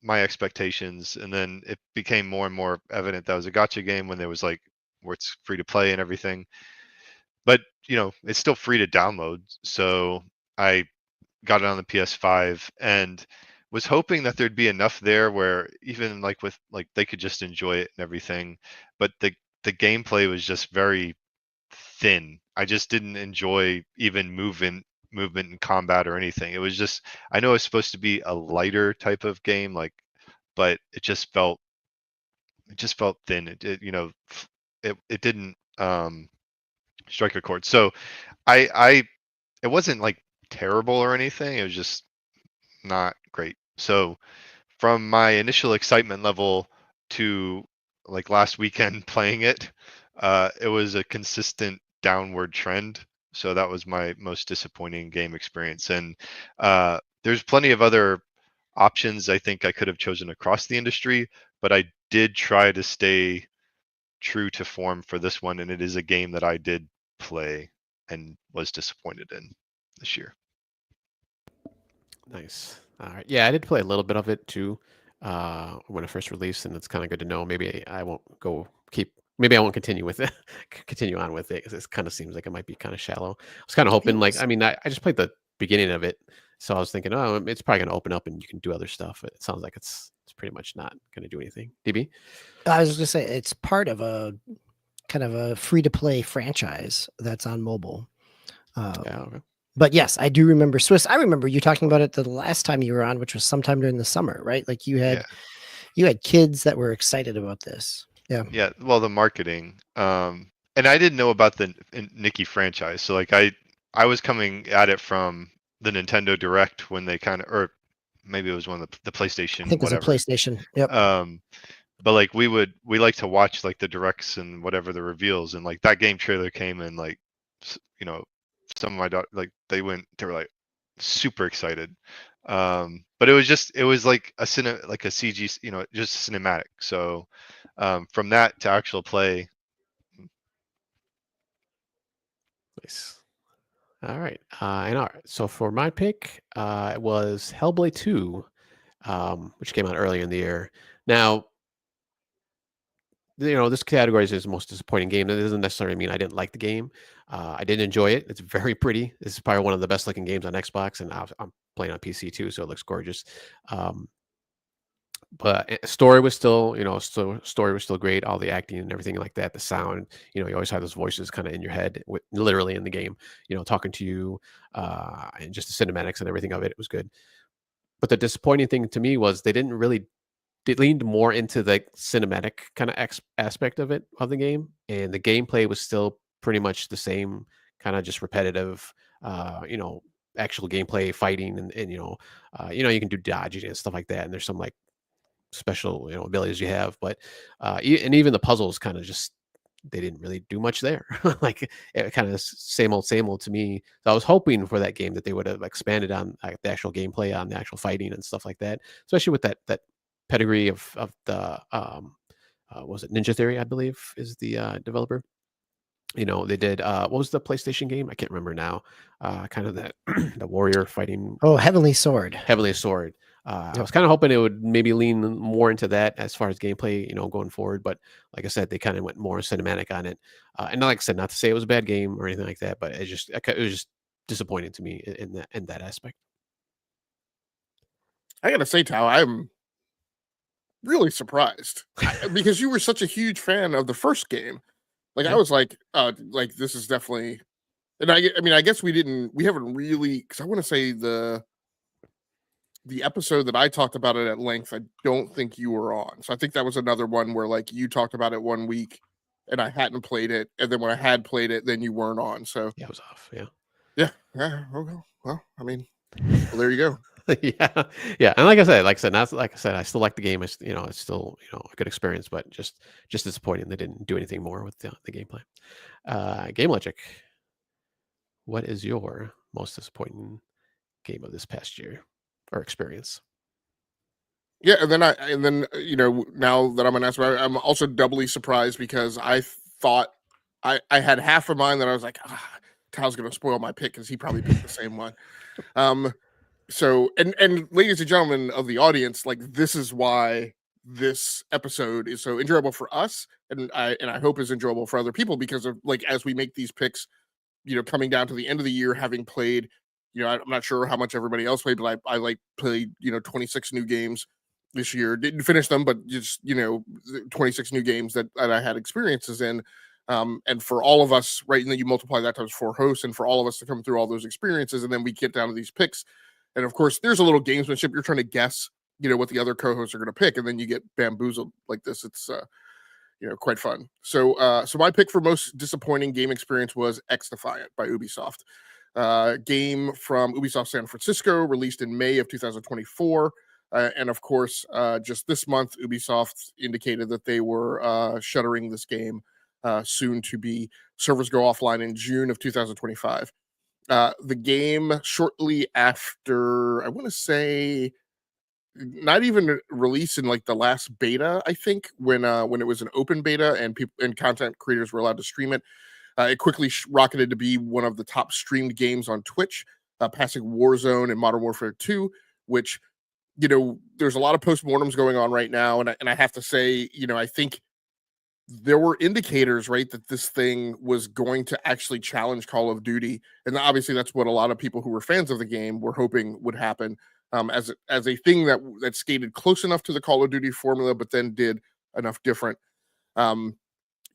my expectations. And then it became more and more evident that it was a GotY game when there was like where it's free to play and everything. But you know, it's still free to download. So I got it on the PS5 and was hoping that there'd be enough there where even like with like they could just enjoy it and everything. But the gameplay was just very thin. I just didn't enjoy even movement and combat or anything. It was just, I know it's supposed to be a lighter type of game, like, but it just felt thin. It you know, it didn't strike a chord. So I it wasn't like terrible or anything. It was just not great. So from my initial excitement level to like last weekend playing it, it was a consistent downward trend. So that was my most disappointing game experience. And there's plenty of other options I think I could have chosen across the industry, but I did try to stay true to form for this one. And it is a game that I did play and was disappointed in this year. Nice. All right. Yeah, I did play a little bit of it too when it first released, and it's kind of good to know. Maybe I won't maybe I won't continue with it, continue on with it because it kind of seems like it might be kind of shallow. I was kind of hoping, like, I mean, I just played the beginning of it, so I was thinking, oh, it's probably going to open up and you can do other stuff. But it sounds like it's pretty much not going to do anything. DB? I was going to say it's part of a kind of a free to play franchise that's on mobile. Yeah. Okay. But yes, I do remember Swiss. I remember you talking about it the last time you were on, which was sometime during the summer, right? Like you had kids that were excited about this. Yeah. Yeah. Well, the marketing, and I didn't know about the Nikki franchise. So like I was coming at it from the Nintendo Direct when they kind of, or maybe it was one of the PlayStation. I think it was a PlayStation. Yep. But like we like to watch like the directs and whatever the reveals, and like that game trailer came and like, you know, some of my daughter, like they were like super excited. But it was like a CG, you know, just cinematic. So from that to actual play. Nice. All right. And all right. So for my pick, it was Hellblade 2, which came out earlier in the year. Now, you know, this category is the most disappointing game. That doesn't necessarily mean I didn't like the game. I did enjoy it. It's very pretty. This is probably one of the best looking games on Xbox, and I'm playing on PC too, so it looks gorgeous. But story was still, you know, story was still great. All the acting and everything like that, the sound, you know, you always have those voices kind of in your head, literally in the game, you know, talking to you, and just the cinematics and everything of it. It was good. But the disappointing thing to me was they leaned more into the cinematic kind of aspect of the game, and the gameplay was still pretty much the same kind of just repetitive, actual gameplay, fighting, and you can do dodging and stuff like that. And there's some like special abilities you have, but and even the puzzles kind of just they didn't really do much there. Like it kind of same old to me. So I was hoping for that game that they would have expanded on the actual gameplay, on the actual fighting and stuff like that, especially with that pedigree of the was it Ninja Theory, I believe, is the developer. They did what was the PlayStation game? I can't remember now. Kind of that the warrior fighting. Oh, Heavenly Sword. Heavenly Sword. I Yep. was kind of hoping it would maybe lean more into that as far as gameplay, going forward. But like I said, they kind of went more cinematic on it. And like I said, not to say it was a bad game or anything like that, but it was just disappointing to me in that aspect. I gotta say, Tao, I'm really surprised because you were such a huge fan of the first game. Like I Yeah. was like this is definitely, and I mean, I guess we haven't really, because I want to say the episode that I talked about it at length, I don't think you were on. So I think that was another one where like you talked about it one week and I hadn't played it, and then when I had played it, then you weren't on. So Yeah, it was off. Yeah. yeah. Okay. Well, I mean, well, there you go. Yeah, yeah, and like I said, I still like the game. It's still a good experience, but just disappointing they didn't do anything more with the gameplay. Game Logic, what is your most disappointing game of this past year or experience? Yeah, and then now that I'm an ask, I'm also doubly surprised because I thought I had half of mine that I was like, Tao's gonna spoil my pick because he probably picked the same one. So and ladies and gentlemen of the audience, like this is why this episode is so enjoyable for us, and I hope is enjoyable for other people, because of like as we make these picks, coming down to the end of the year, having played, I'm not sure how much everybody else played, but I like played 26 new games this year. Didn't finish them, but just 26 new games that I had experiences in. And for all of us, right, and then you multiply that times 4 hosts, and for all of us to come through all those experiences, and then we get down to these picks. And of course, there's a little gamesmanship. You're trying to guess, what the other co-hosts are going to pick, and then you get bamboozled like this. It's quite fun. So my pick for most disappointing game experience was X Defiant by Ubisoft. Game from Ubisoft San Francisco, released in May of 2024. And of course, just this month, Ubisoft indicated that they were shuttering this game, soon to be. Servers go offline in June of 2025. The game, shortly after, I want to say, not even released in like the last beta, I think, when it was an open beta and people and content creators were allowed to stream it. It quickly rocketed to be one of the top streamed games on Twitch, passing Warzone and Modern Warfare 2, which, there's a lot of postmortems going on right now. And I have to say, I think there were indicators, right, that this thing was going to actually challenge Call of Duty. And obviously that's what a lot of people who were fans of the game were hoping would happen, as a thing that skated close enough to the Call of Duty formula, but then did enough different.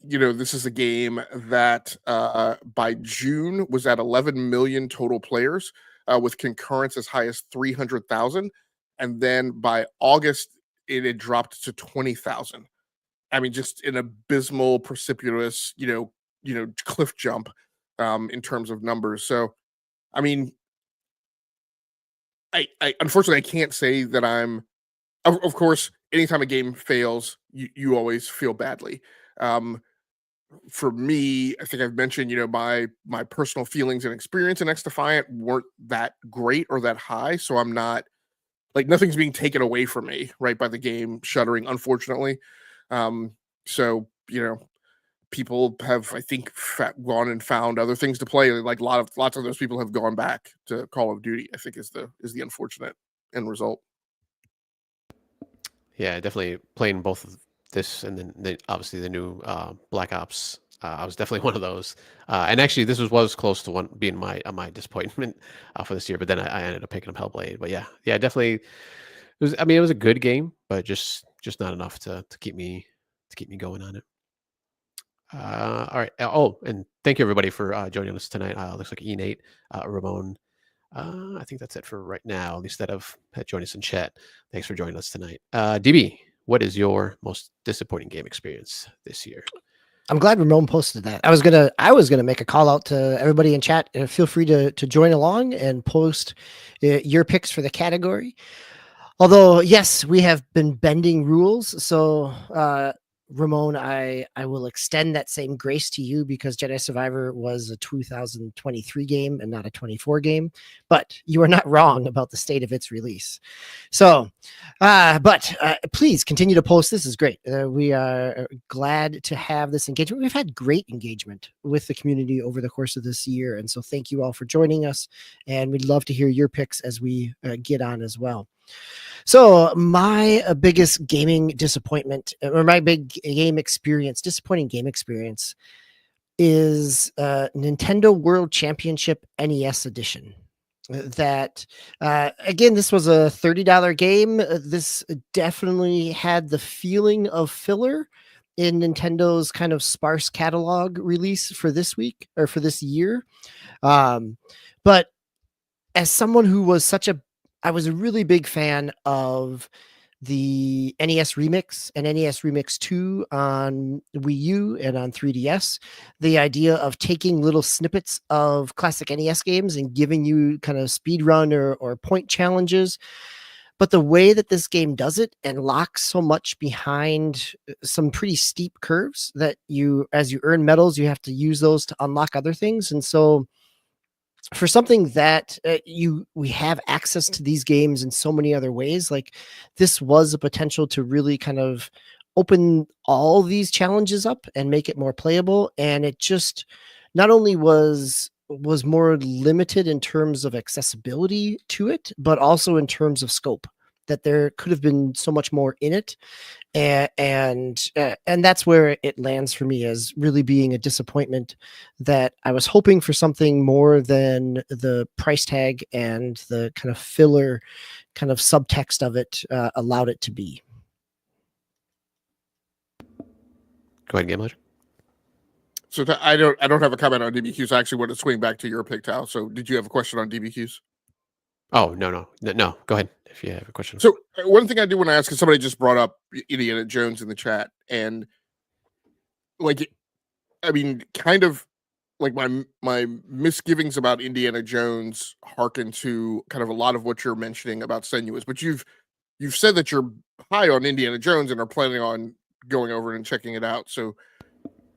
This is a game that by June was at 11 million total players, with concurrence as high as 300,000. And then by August, it had dropped to 20,000. I mean, just an abysmal, precipitous, cliff jump, in terms of numbers. So, I mean, I unfortunately I can't say that I'm. Of course, anytime a game fails, you always feel badly. For me, I think I've mentioned, my personal feelings and experience in X Defiant weren't that great or that high, so I'm not like nothing's being taken away from me, right, by the game shuttering, unfortunately. So people have, I think, gone and found other things to play. Like lots of those people have gone back to Call of Duty, I think is the unfortunate end result. Yeah, definitely playing both of this and then obviously the new Black Ops. I was definitely one of those, and actually this was close to one being my disappointment for this year. But then I ended up picking up Hellblade. But yeah, definitely. It was. I mean, it was a good game, but just not enough to keep me going on it. All right. Oh, and thank you everybody for joining us tonight. Looks like E-Nate, Ramon. I think that's it for right now, at least that have joined us in chat. Thanks for joining us tonight. DB, what is your most disappointing game experience this year? I'm glad Ramon posted that. I was gonna make a call out to everybody in chat. Feel free to join along and post your picks for the category. Although, yes, we have been bending rules. So, Ramon, I will extend that same grace to you because Jedi Survivor was a 2023 game and not a 24 game. But you are not wrong about the state of its release. So, but please continue to post. This is great. We are glad to have this engagement. We've had great engagement with the community over the course of this year. And so thank you all for joining us. And we'd love to hear your picks as we get on as well. So my biggest gaming disappointment, or my big game experience, disappointing game experience, is Nintendo World Championship NES Edition. That again, this was a $30 game. This definitely had the feeling of filler in Nintendo's kind of sparse catalog release for this week or for this year. But as someone who was I was a really big fan of the NES Remix and NES Remix 2 on Wii U and on 3DS. The idea of taking little snippets of classic NES games and giving you kind of speed run or point challenges. But the way that this game does it and locks so much behind some pretty steep curves that as you earn medals, you have to use those to unlock other things. And so for something that we have access to these games in so many other ways, like this was a potential to really kind of open all these challenges up and make it more playable. And it just not only was more limited in terms of accessibility to it, but also in terms of scope, that there could have been so much more in it. And that's where it lands for me, as really being a disappointment, that I was hoping for something more than the price tag and the kind of filler kind of subtext of it allowed it to be. Go ahead, Game Legend. So I don't have a comment on DBQs. I actually want to swing back to your pick, Tal. So did you have a question on DBQs? Oh, no. Go ahead if you have a question. So one thing I do want to ask is, somebody just brought up Indiana Jones in the chat, and like, I mean, kind of like my misgivings about Indiana Jones harken to kind of a lot of what you're mentioning about Senua's, but you've said that you're high on Indiana Jones and are planning on going over and checking it out. So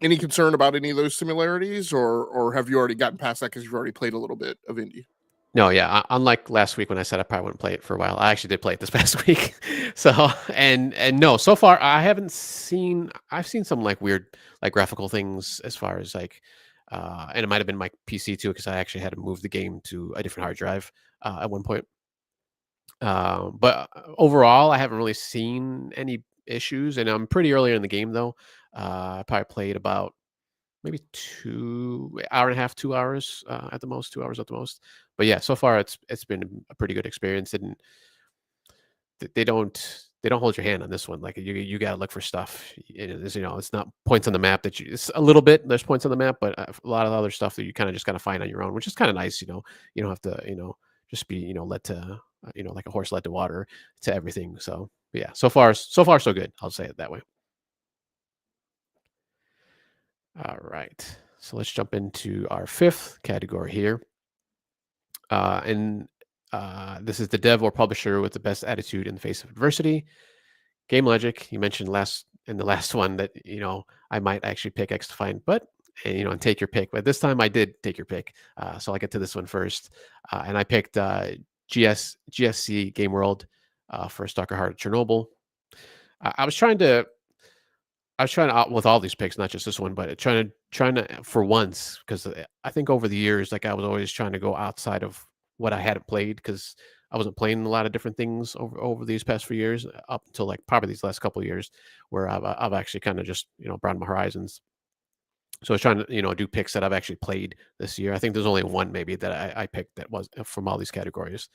any concern about any of those similarities, or have you already gotten past that because you've already played a little bit of Indy? No, yeah. Unlike last week when I said I probably wouldn't play it for a while, I actually did play it this past week. So and no, so far I haven't seen. I've seen some like weird like graphical things as far as like, and it might have been my PC too, because I actually had to move the game to a different hard drive at one point. But overall, I haven't really seen any issues, and I'm pretty early in the game though. I probably played about maybe 2.5 hours, 2 hours at the most, 2 hours at the most. But yeah, so far it's been a pretty good experience, and they don't hold your hand on this one. Like you got to look for stuff. It is, it's not points on the map it's a little bit. There's points on the map, but a lot of other stuff that you kind of just got to find on your own, which is kind of nice. You don't have to just be led to like a horse led to water to everything. So yeah, so far so good. I'll say it that way. All right, so let's jump into our fifth category here. And this is the dev or publisher with the best attitude in the face of adversity. Game Logic, you mentioned in the last one that I might actually pick X Defiant, but and take your pick. But this time I did take your pick, so I'll get to this one first. And I picked GSC Game World for Stalker Heart of Chernobyl. I was trying to out with all these picks, not just this one, but trying to for once, because I think over the years, like I was always trying to go outside of what I hadn't played, because I wasn't playing a lot of different things over these past few years, up until like probably these last couple of years, where I've actually kind of just broadened my horizons. So I was trying to do picks that I've actually played this year. I think there's only one maybe that I picked that was from all these categories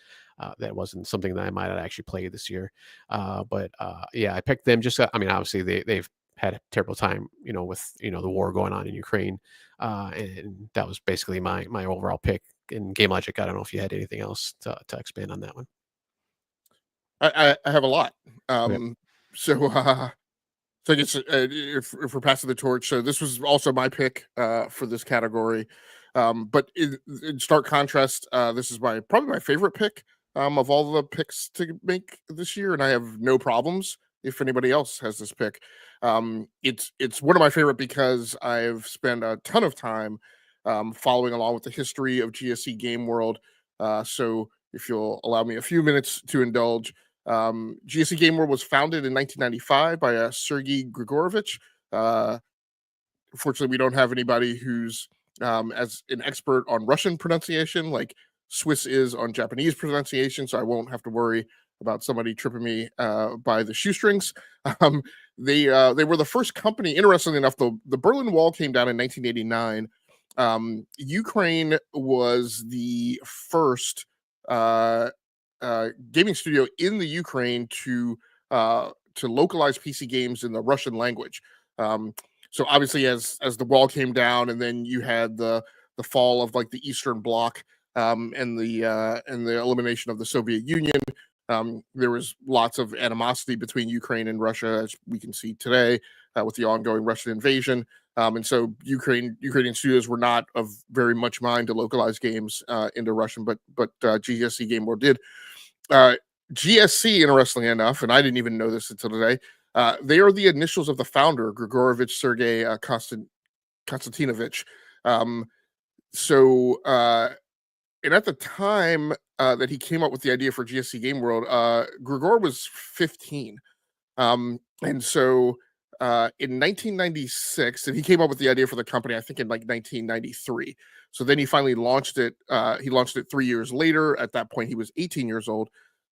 that wasn't something that I might have actually played this year. But yeah, I picked them just. I mean, obviously they've had a terrible time, with the war going on in Ukraine, and that was basically my overall pick in Game Logic. I don't know if you had anything else to expand on that one. I have a lot. Right. So So I guess if we're passing the torch, so this was also my pick for this category. But in stark contrast, this is probably my favorite pick of all the picks to make this year, and I have no problems if anybody else has this pick. It's one of my favorite because I've spent a ton of time following along with the history of GSC Game World. So if you'll allow me a few minutes to indulge, GSC Game World was founded in 1995 by Sergei Grigorovich. Fortunately, we don't have anybody who's as an expert on Russian pronunciation like Swiss is on Japanese pronunciation, so I won't have to worry about somebody tripping me by the shoestrings. Um, they were the first company. Interestingly enough, the Berlin Wall came down in 1989. Ukraine was the first gaming studio in the Ukraine to localize PC games in the Russian language. So obviously, as the wall came down, and then you had the fall of like the Eastern Bloc and the elimination of the Soviet Union. There was lots of animosity between Ukraine and Russia, as we can see today with the ongoing Russian invasion. And so Ukrainian studios were not of very much mind to localize games into Russian, but GSC Game World did. GSC, interestingly enough, and I didn't even know this until today, they are the initials of the founder, Grigorovich Sergei Konstantinovich. And at the time that he came up with the idea for GSC Game World, Grigor was 15. And so in 1996, and he came up with the idea for the company, I think in like 1993. So then he finally launched it. He launched it 3 years later. At that point, he was 18 years old.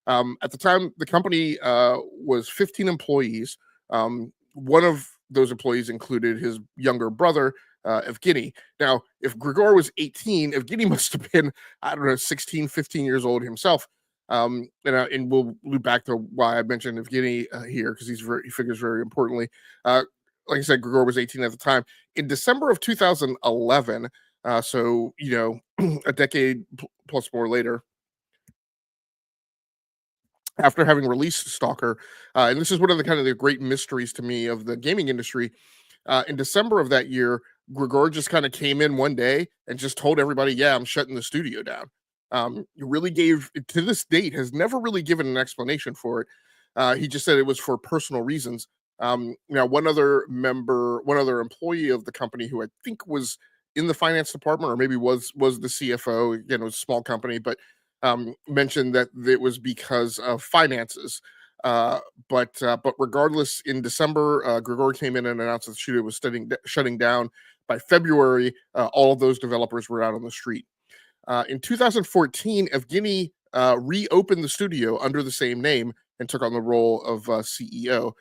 At the time, the company was 15 employees. One of those employees included his younger brother, Evgeny. Now, if Grigor was 18, Evgeny must have been, I don't know, 16, 15 years old himself. And we'll loop back to why I mentioned Evgeny here, because he figures very importantly. Like I said, Grigor was 18 at the time. In December of 2011, so, a decade plus more later, after having released Stalker, and this is one of the great mysteries to me of the gaming industry, in December of that year, Grigor just kind of came in one day and just told everybody, yeah, I'm shutting the studio down. He really gave, to this date, has never really given an explanation for it. He just said it was for personal reasons. Now, one other employee of the company who I think was in the finance department, or maybe was the CFO, again, it was a small company, but mentioned that it was because of finances. But regardless, in December, Grigor came in and announced that the studio was shutting down. By February, all of those developers were out on the street. In 2014, Evgeny reopened the studio under the same name and took on the role of CEO.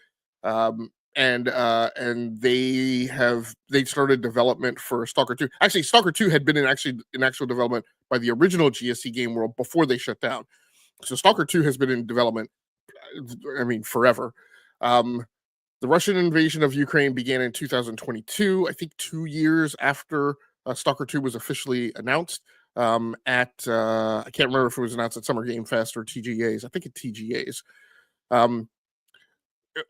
And they started development for Stalker 2. Actually, Stalker 2 had been in actual development by the original GSC Game World before they shut down. So Stalker 2 has been in development, I mean, forever. The Russian invasion of Ukraine began in 2022, I think 2 years after Stalker 2 was officially announced I can't remember if it was announced at Summer Game Fest or TGAs. I think at TGAs.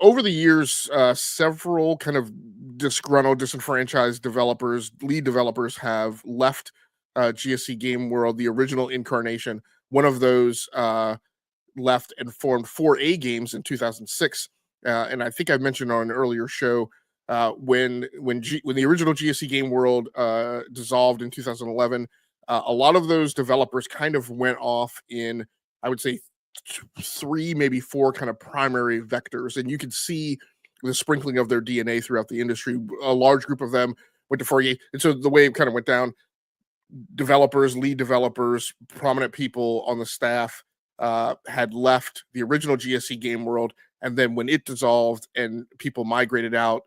Over the years, several kind of disgruntled, disenfranchised lead developers have left GSC Game World, the original incarnation. One of those left and formed 4A Games in 2006. And I think I mentioned on an earlier show when the original GSC Game World dissolved in 2011, a lot of those developers kind of went off in, I would say, 3, maybe 4 kind of primary vectors, and you could see the sprinkling of their DNA throughout the industry. A large group of them went to 4A, and so the way it kind of went down, developers, lead developers, prominent people on the staff had left the original GSC Game World, and then when it dissolved and people migrated out,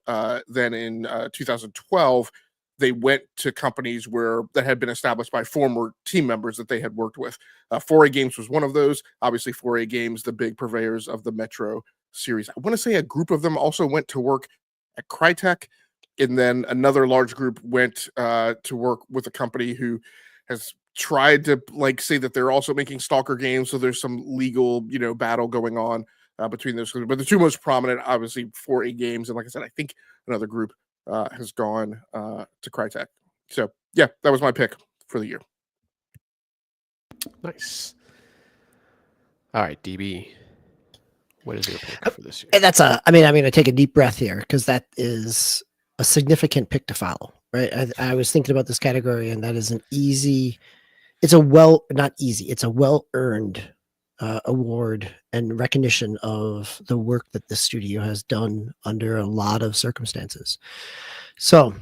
then in 2012, they went to companies that had been established by former team members that they had worked with. 4A Games was one of those. Obviously, 4A Games, the big purveyors of the Metro series. I want to say a group of them also went to work at Crytek, and then another large group went to work with a company who has tried to say that they're also making Stalker games. So there's some legal, battle going on. between those. But the two most prominent, obviously, 4A Games, and like I said, I think another group has gone to Crytek. So yeah, that was my pick for the year. Nice. All right, DB. What is your pick for this year? And that's I'm going to take a deep breath here because that is a significant pick to follow, right? I was thinking about this category, and that is it's a well-earned award and recognition of the work that the studio has done under a lot of circumstances. So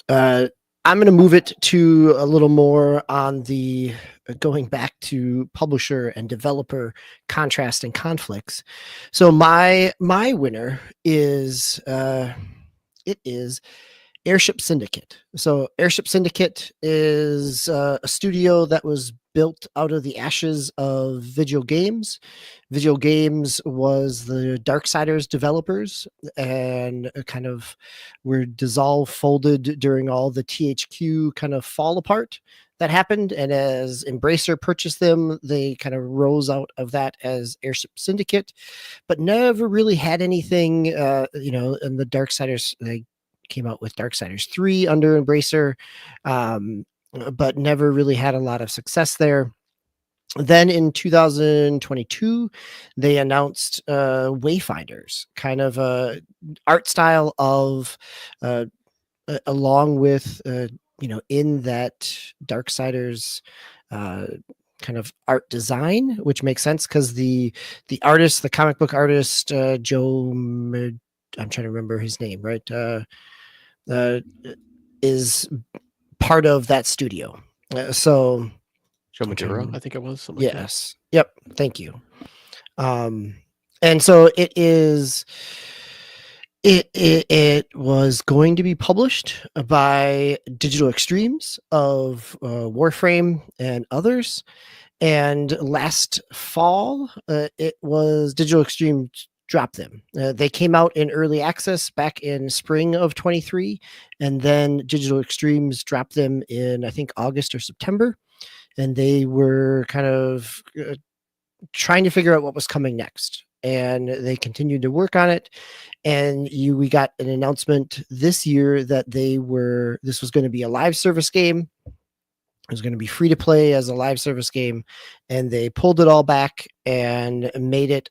I'm going to move it to a little more on the going back to publisher and developer contrast and conflicts. So my winner is it is Airship Syndicate. So Airship Syndicate is a studio that was built out of the ashes of Vigil Games. Vigil Games was the Darksiders developers and kind of were dissolved, folded during all the THQ kind of fall apart that happened. And as Embracer purchased them, they kind of rose out of that as Airship Syndicate, but never really had anything, and the Darksiders, they came out with Darksiders 3 under Embracer, but never really had a lot of success there. Then in 2022, they announced Wayfinders, kind of a art style of, along with, in that Darksiders kind of art design, which makes sense because the artist, the comic book artist, Joe, I'm trying to remember his name, right? Is part of that studio. So Joe Maduro, I think it was. Something yes. Yep. Thank you. And so it was going to be published by Digital Extremes of Warframe and others. And last fall, it was Digital Extremes dropped them. They came out in early access back in spring of 23, and then Digital Extremes dropped them in, I think, August or September. And they were kind of trying to figure out what was coming next. And they continued to work on it. And we got an announcement this year that this was going to be a live service game. It was going to be free to play as a live service game, and they pulled it all back and made it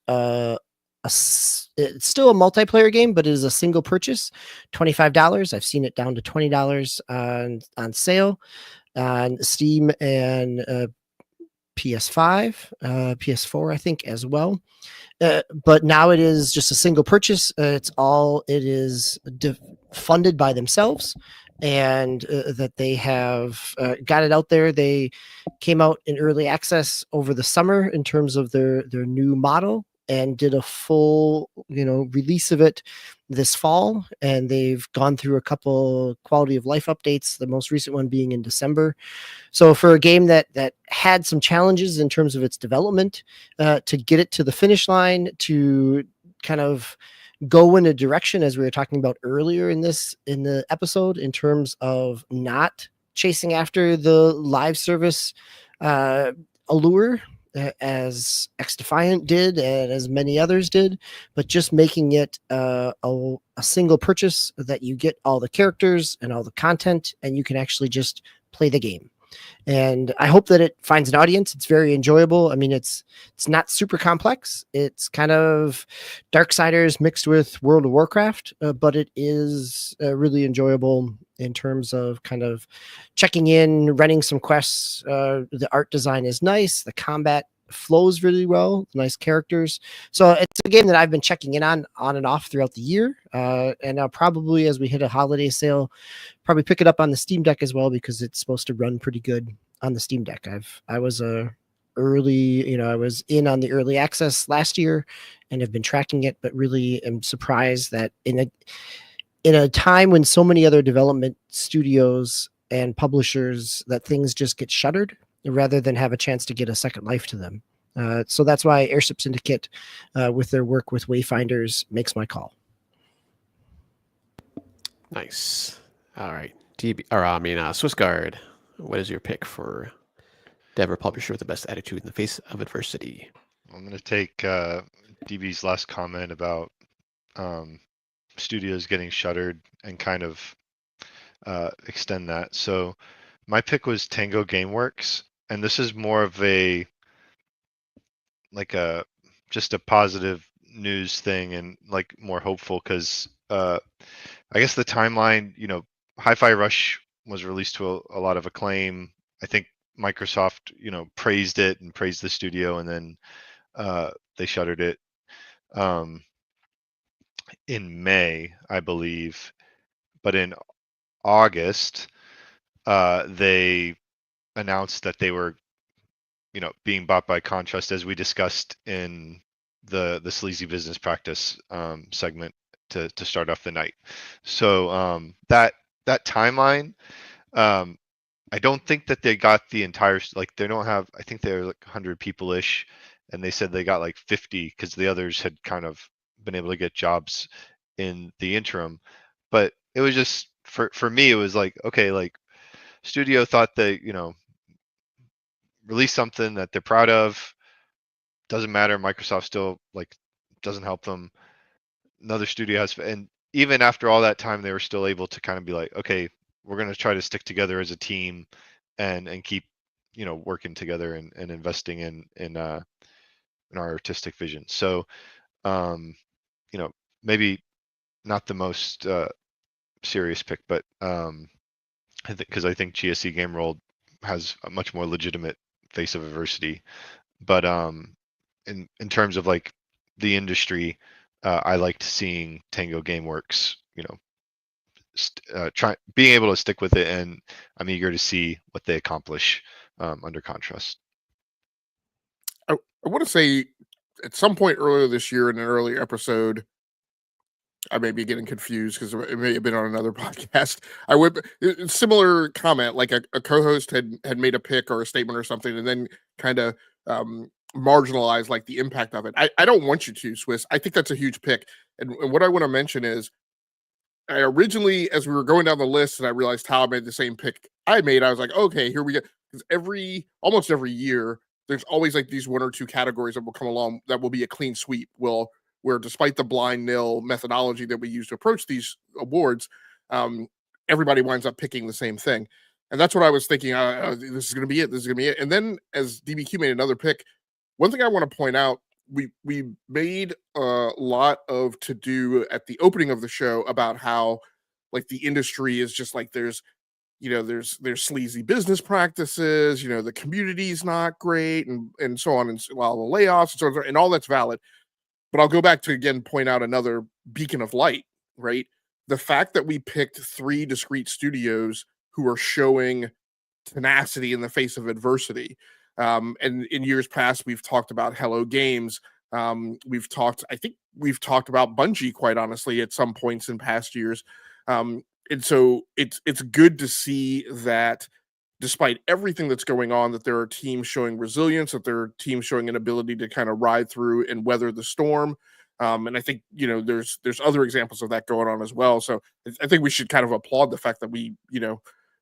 it's still a multiplayer game, but it is a single purchase, $25. I've seen it down to $20 on sale on Steam and PS5, PS4, I think, as well. But now it is just a single purchase. It is funded by themselves, and that they have got it out there. They came out in early access over the summer in terms of their new model, and did a full release of it this fall. And they've gone through a couple quality of life updates, the most recent one being in December. So for a game that had some challenges in terms of its development, to get it to the finish line, to kind of go in a direction, as we were talking about earlier in the episode, in terms of not chasing after the live service allure, as X-Defiant did and as many others did, but just making it a single purchase that you get all the characters and all the content, and you can actually just play the game. And I hope that it finds an audience. It's very enjoyable. I mean, it's not super complex. It's kind of Darksiders mixed with World of Warcraft, but it is really enjoyable in terms of kind of checking in, running some quests. The art design is nice. The combat flows really well. Nice characters. So it's a game that I've been checking in on and off throughout the year. And I'll probably, as we hit a holiday sale, probably pick it up on the Steam Deck as well, because it's supposed to run pretty good on the Steam Deck. I was in on the early access last year and have been tracking it, but really am surprised that in a time when so many other development studios and publishers, that things just get shuttered rather than have a chance to get a second life to them. So that's why Airship Syndicate, with their work with Wayfinders, makes my call. Nice. All right. Swissguard, what is your pick for dev or publisher with the best attitude in the face of adversity? I'm going to take DB's last comment about studios getting shuttered and kind of extend that. So my pick was Tango Gameworks, and this is more of a like a just a positive news thing and like more hopeful because I guess the timeline, Hi-Fi Rush was released to a lot of acclaim. I think Microsoft, praised it and praised the studio, and then they shuttered it in May, I believe. But in August, they announced that they were, being bought by Contrast, as we discussed in the sleazy business practice segment to start off the night. So that timeline, I don't think that they got the entire, like they don't have, I think they're like 100 people ish, and they said they got like 50 because the others had kind of been able to get jobs in the interim. But it was just for me, it was like, okay, like studio thought they, release something that they're proud of. Doesn't matter. Microsoft still like doesn't help them. Another studio has, and even after all that time, they were still able to kind of be like, okay, we're going to try to stick together as a team and keep, working together and investing in our artistic vision. So, maybe not the most serious pick, but I think because I think GSC Game World has a much more legitimate face of adversity. But in terms of like the industry, I liked seeing Tango Gameworks, being able to stick with it, and I'm eager to see what they accomplish under Contrast. I want to say at some point earlier this year in an earlier episode, I may be getting confused because it may have been on another podcast. I would similar comment, like a co-host had made a pick or a statement or something, and then kind of marginalize like the impact of it. I don't want you to, Swiss. I think that's a huge pick. And what I want to mention is, I originally, as we were going down the list, and I realized how I made the same pick I made, I was like, okay, here we go. Because almost every year, there's always like these one or two categories that will come along that will be a clean sweep. Where despite the blind nil methodology that we use to approach these awards, everybody winds up picking the same thing. And that's what I was thinking. This is going to be it. This is going to be it. And then as DBQ made another pick, one thing I want to point out, we made a lot of to do at the opening of the show about how like the industry is just like there's sleazy business practices, the community's not great and so on, and while the layoffs and so on, and all that's valid. But I'll go back to again point out another beacon of light, right? The fact that we picked 3 discrete studios who are showing tenacity in the face of adversity. And in years past, we've talked about Hello Games. I think we've talked about Bungie, quite honestly, at some points in past years. And so it's good to see that despite everything that's going on, that there are teams showing resilience, that there are teams showing an ability to kind of ride through and weather the storm. And I think, there's other examples of that going on as well. So I think we should kind of applaud the fact that we,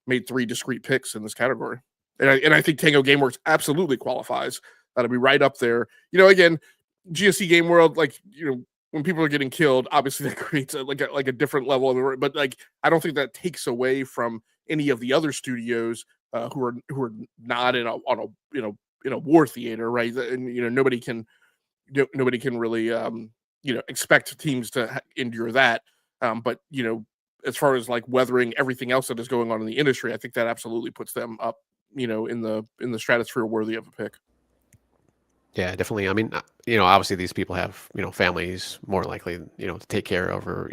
made 3 discrete picks in this category. And I think Tango Gameworks absolutely qualifies. That'll be right up there. Again, GSC Game World, like, when people are getting killed, obviously that creates a different level of, but like, I don't think that takes away from any of the other studios who are not in a war theater, right? And nobody can really expect teams to endure that. But as far as like weathering everything else that is going on in the industry, I think that absolutely puts them up, in the stratosphere worthy of a pick. Yeah, definitely. I mean, obviously these people have, families more likely, to take care of, or,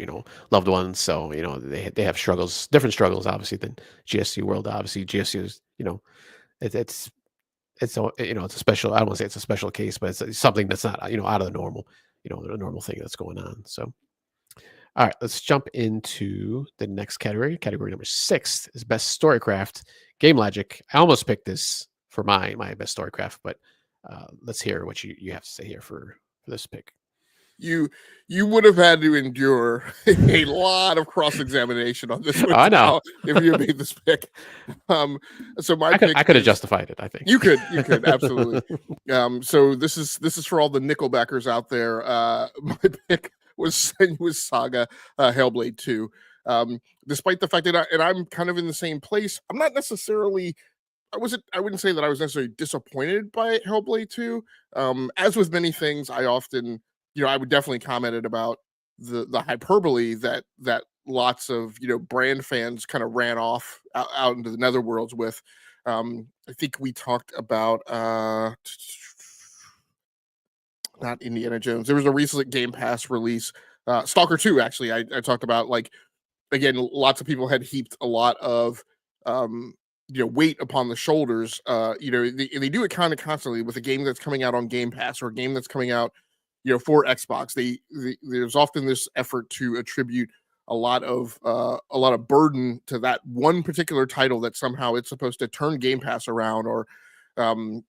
loved ones. So, they have struggles, different struggles, obviously, than GSC World. Obviously, GSC is, it's it's a special. I don't want to say it's a special case, but it's something that's not, out of the normal, the normal thing that's going on. So, all right, let's jump into the next category. Category number 6 is best storycraft. Game Logic. I almost picked this for my best storycraft, but let's hear what you have to say here for this pick. you would have had to endure a lot of cross-examination on this one I know. now if you made this pick. So my I pick could have is- justified it, I think. You could absolutely. So this is for all the Nickelbackers out there. My pick was Senua's Saga, Hellblade 2. Despite the fact that I'm kind of in the same place, I'm not necessarily. I wouldn't say that I was necessarily disappointed by Hellblade 2. As with many things, I often, I would definitely commented about the hyperbole that lots of brand fans kind of ran off out into the netherworlds with. I think we talked about not Indiana Jones. There was a recent Game Pass release, Stalker 2. Actually, I talked about, like, again, lots of people had heaped a lot of weight upon the shoulders. They do it kind of constantly with a game that's coming out on Game Pass or a game that's coming out for Xbox. There's often this effort to attribute a lot of burden to that one particular title that somehow it's supposed to turn Game Pass around, or or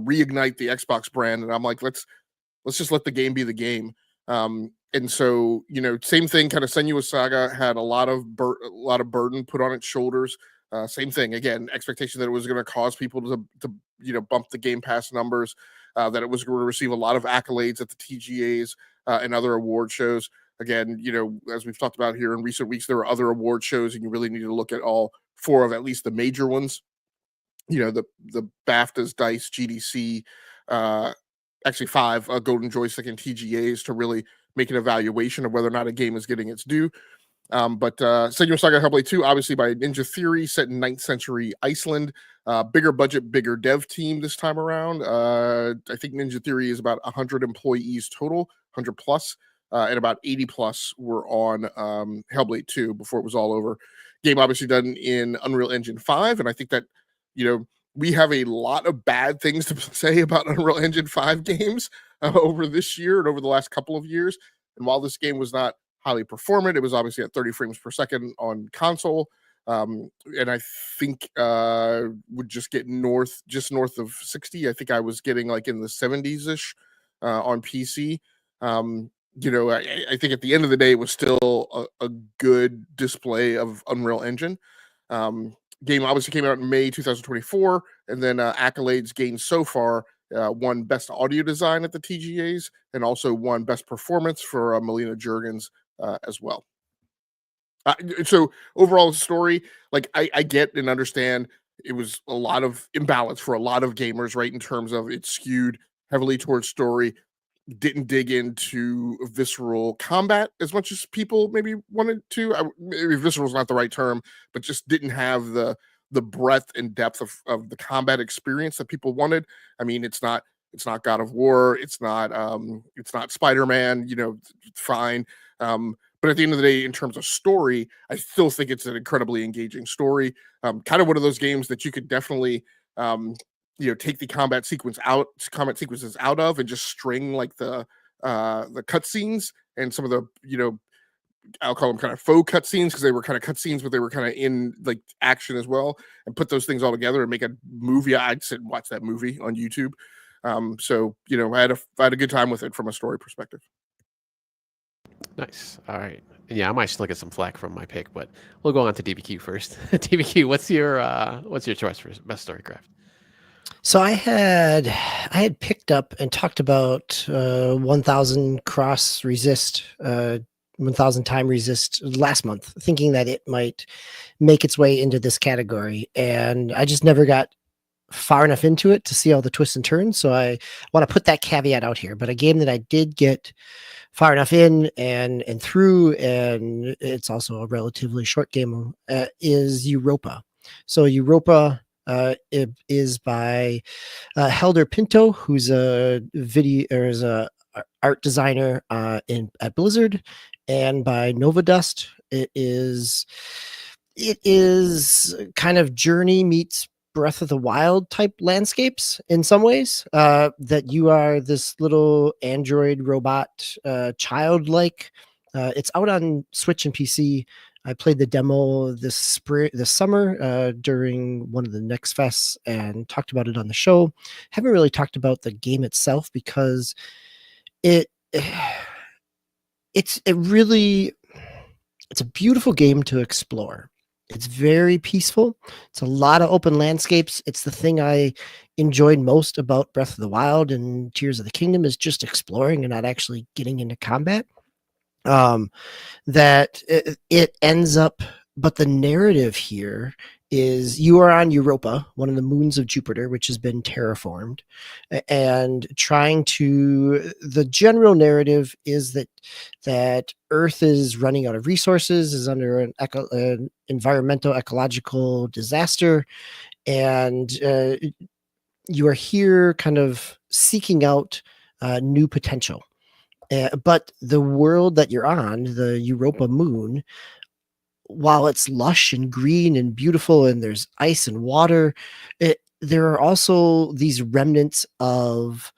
reignite the Xbox brand. And I'm like, let's just let the game be the game. And so, same thing, kind of Senua's Saga had a lot of burden put on its shoulders. Same thing, again, expectation that it was going to cause people to bump the Game Pass numbers, that it was going to receive a lot of accolades at the TGAs and other award shows. Again, as we've talked about here in recent weeks, there are other award shows, and you really need to look at all 4 of at least the major ones. The BAFTAs, DICE, GDC, actually 5 Golden Joystick and TGAs to really make an evaluation of whether or not a game is getting its due. But Senua's Saga Hellblade 2, obviously by Ninja Theory, set in 9th century Iceland. Bigger budget, bigger dev team this time around. I think Ninja Theory is about 100 employees total, 100 plus, and about 80 plus were on Hellblade 2 before it was all over. Game obviously done in Unreal Engine 5, and I think that, we have a lot of bad things to say about Unreal Engine 5 games over this year and over the last couple of years. And while this game was not highly performant, it was obviously at 30 frames per second on console. And I think would just get north of 60. I think I was getting like in the 70s-ish on PC. I think at the end of the day, it was still a good display of Unreal Engine. Game obviously came out in May 2024, and then accolades gained so far: won Best Audio Design at the TGAs, and also won Best Performance for Melina Juergens as well. So overall story, like I get and understand, it was a lot of imbalance for a lot of gamers, right? In terms of it skewed heavily towards story, didn't dig into visceral combat as much as people maybe wanted to. Maybe visceral is not the right term, but just didn't have the breadth and depth of the combat experience that people wanted. I mean, it's not God of War, it's not Spider-Man, fine. But at the end of the day, in terms of story, I still think it's an incredibly engaging story. Kind of one of those games that you could definitely take the combat sequences out of and just string like the cutscenes and some of the I'll call them kind of faux cutscenes, because they were kind of cutscenes, but they were kind of in like action as well, and put those things all together and make a movie. I'd sit and watch that movie on YouTube. So I had a good time with it from a story perspective. Nice. All right. Yeah, I might still get some flack from my pick, but we'll go on to DBQ first. DBQ, what's your choice for best storycraft? So I had picked up and talked about 1000 cross resist, 1000 time resist last month, thinking that it might make its way into this category, and I just never got far enough into it to see all the twists and turns. So I want to put that caveat out here. But a game that I did get far enough in and through, and it's also a relatively short game, is Europa. So Europa it is by Helder Pinto, who's a art designer at Blizzard, and by Nova Dust. It is kind of Journey meets Breath of the Wild type landscapes in some ways, that you are this little android robot, childlike. It's out on Switch and PC. I played the demo this summer during one of the Next Fests and talked about it on the show. Haven't really talked about the game itself because it's a beautiful game to explore. It's very peaceful. It's a lot of open landscapes. It's the thing I enjoyed most about Breath of the Wild and Tears of the Kingdom, is just exploring and not actually getting into combat. That it ends up, but the narrative here is you are on Europa, one of the moons of Jupiter, which has been terraformed, and the general narrative is that Earth is running out of resources, is under an environmental ecological disaster, and you are here kind of seeking out new potential. But the world that you're on, the Europa moon, while it's lush and green and beautiful and there's ice and water, there are also these remnants of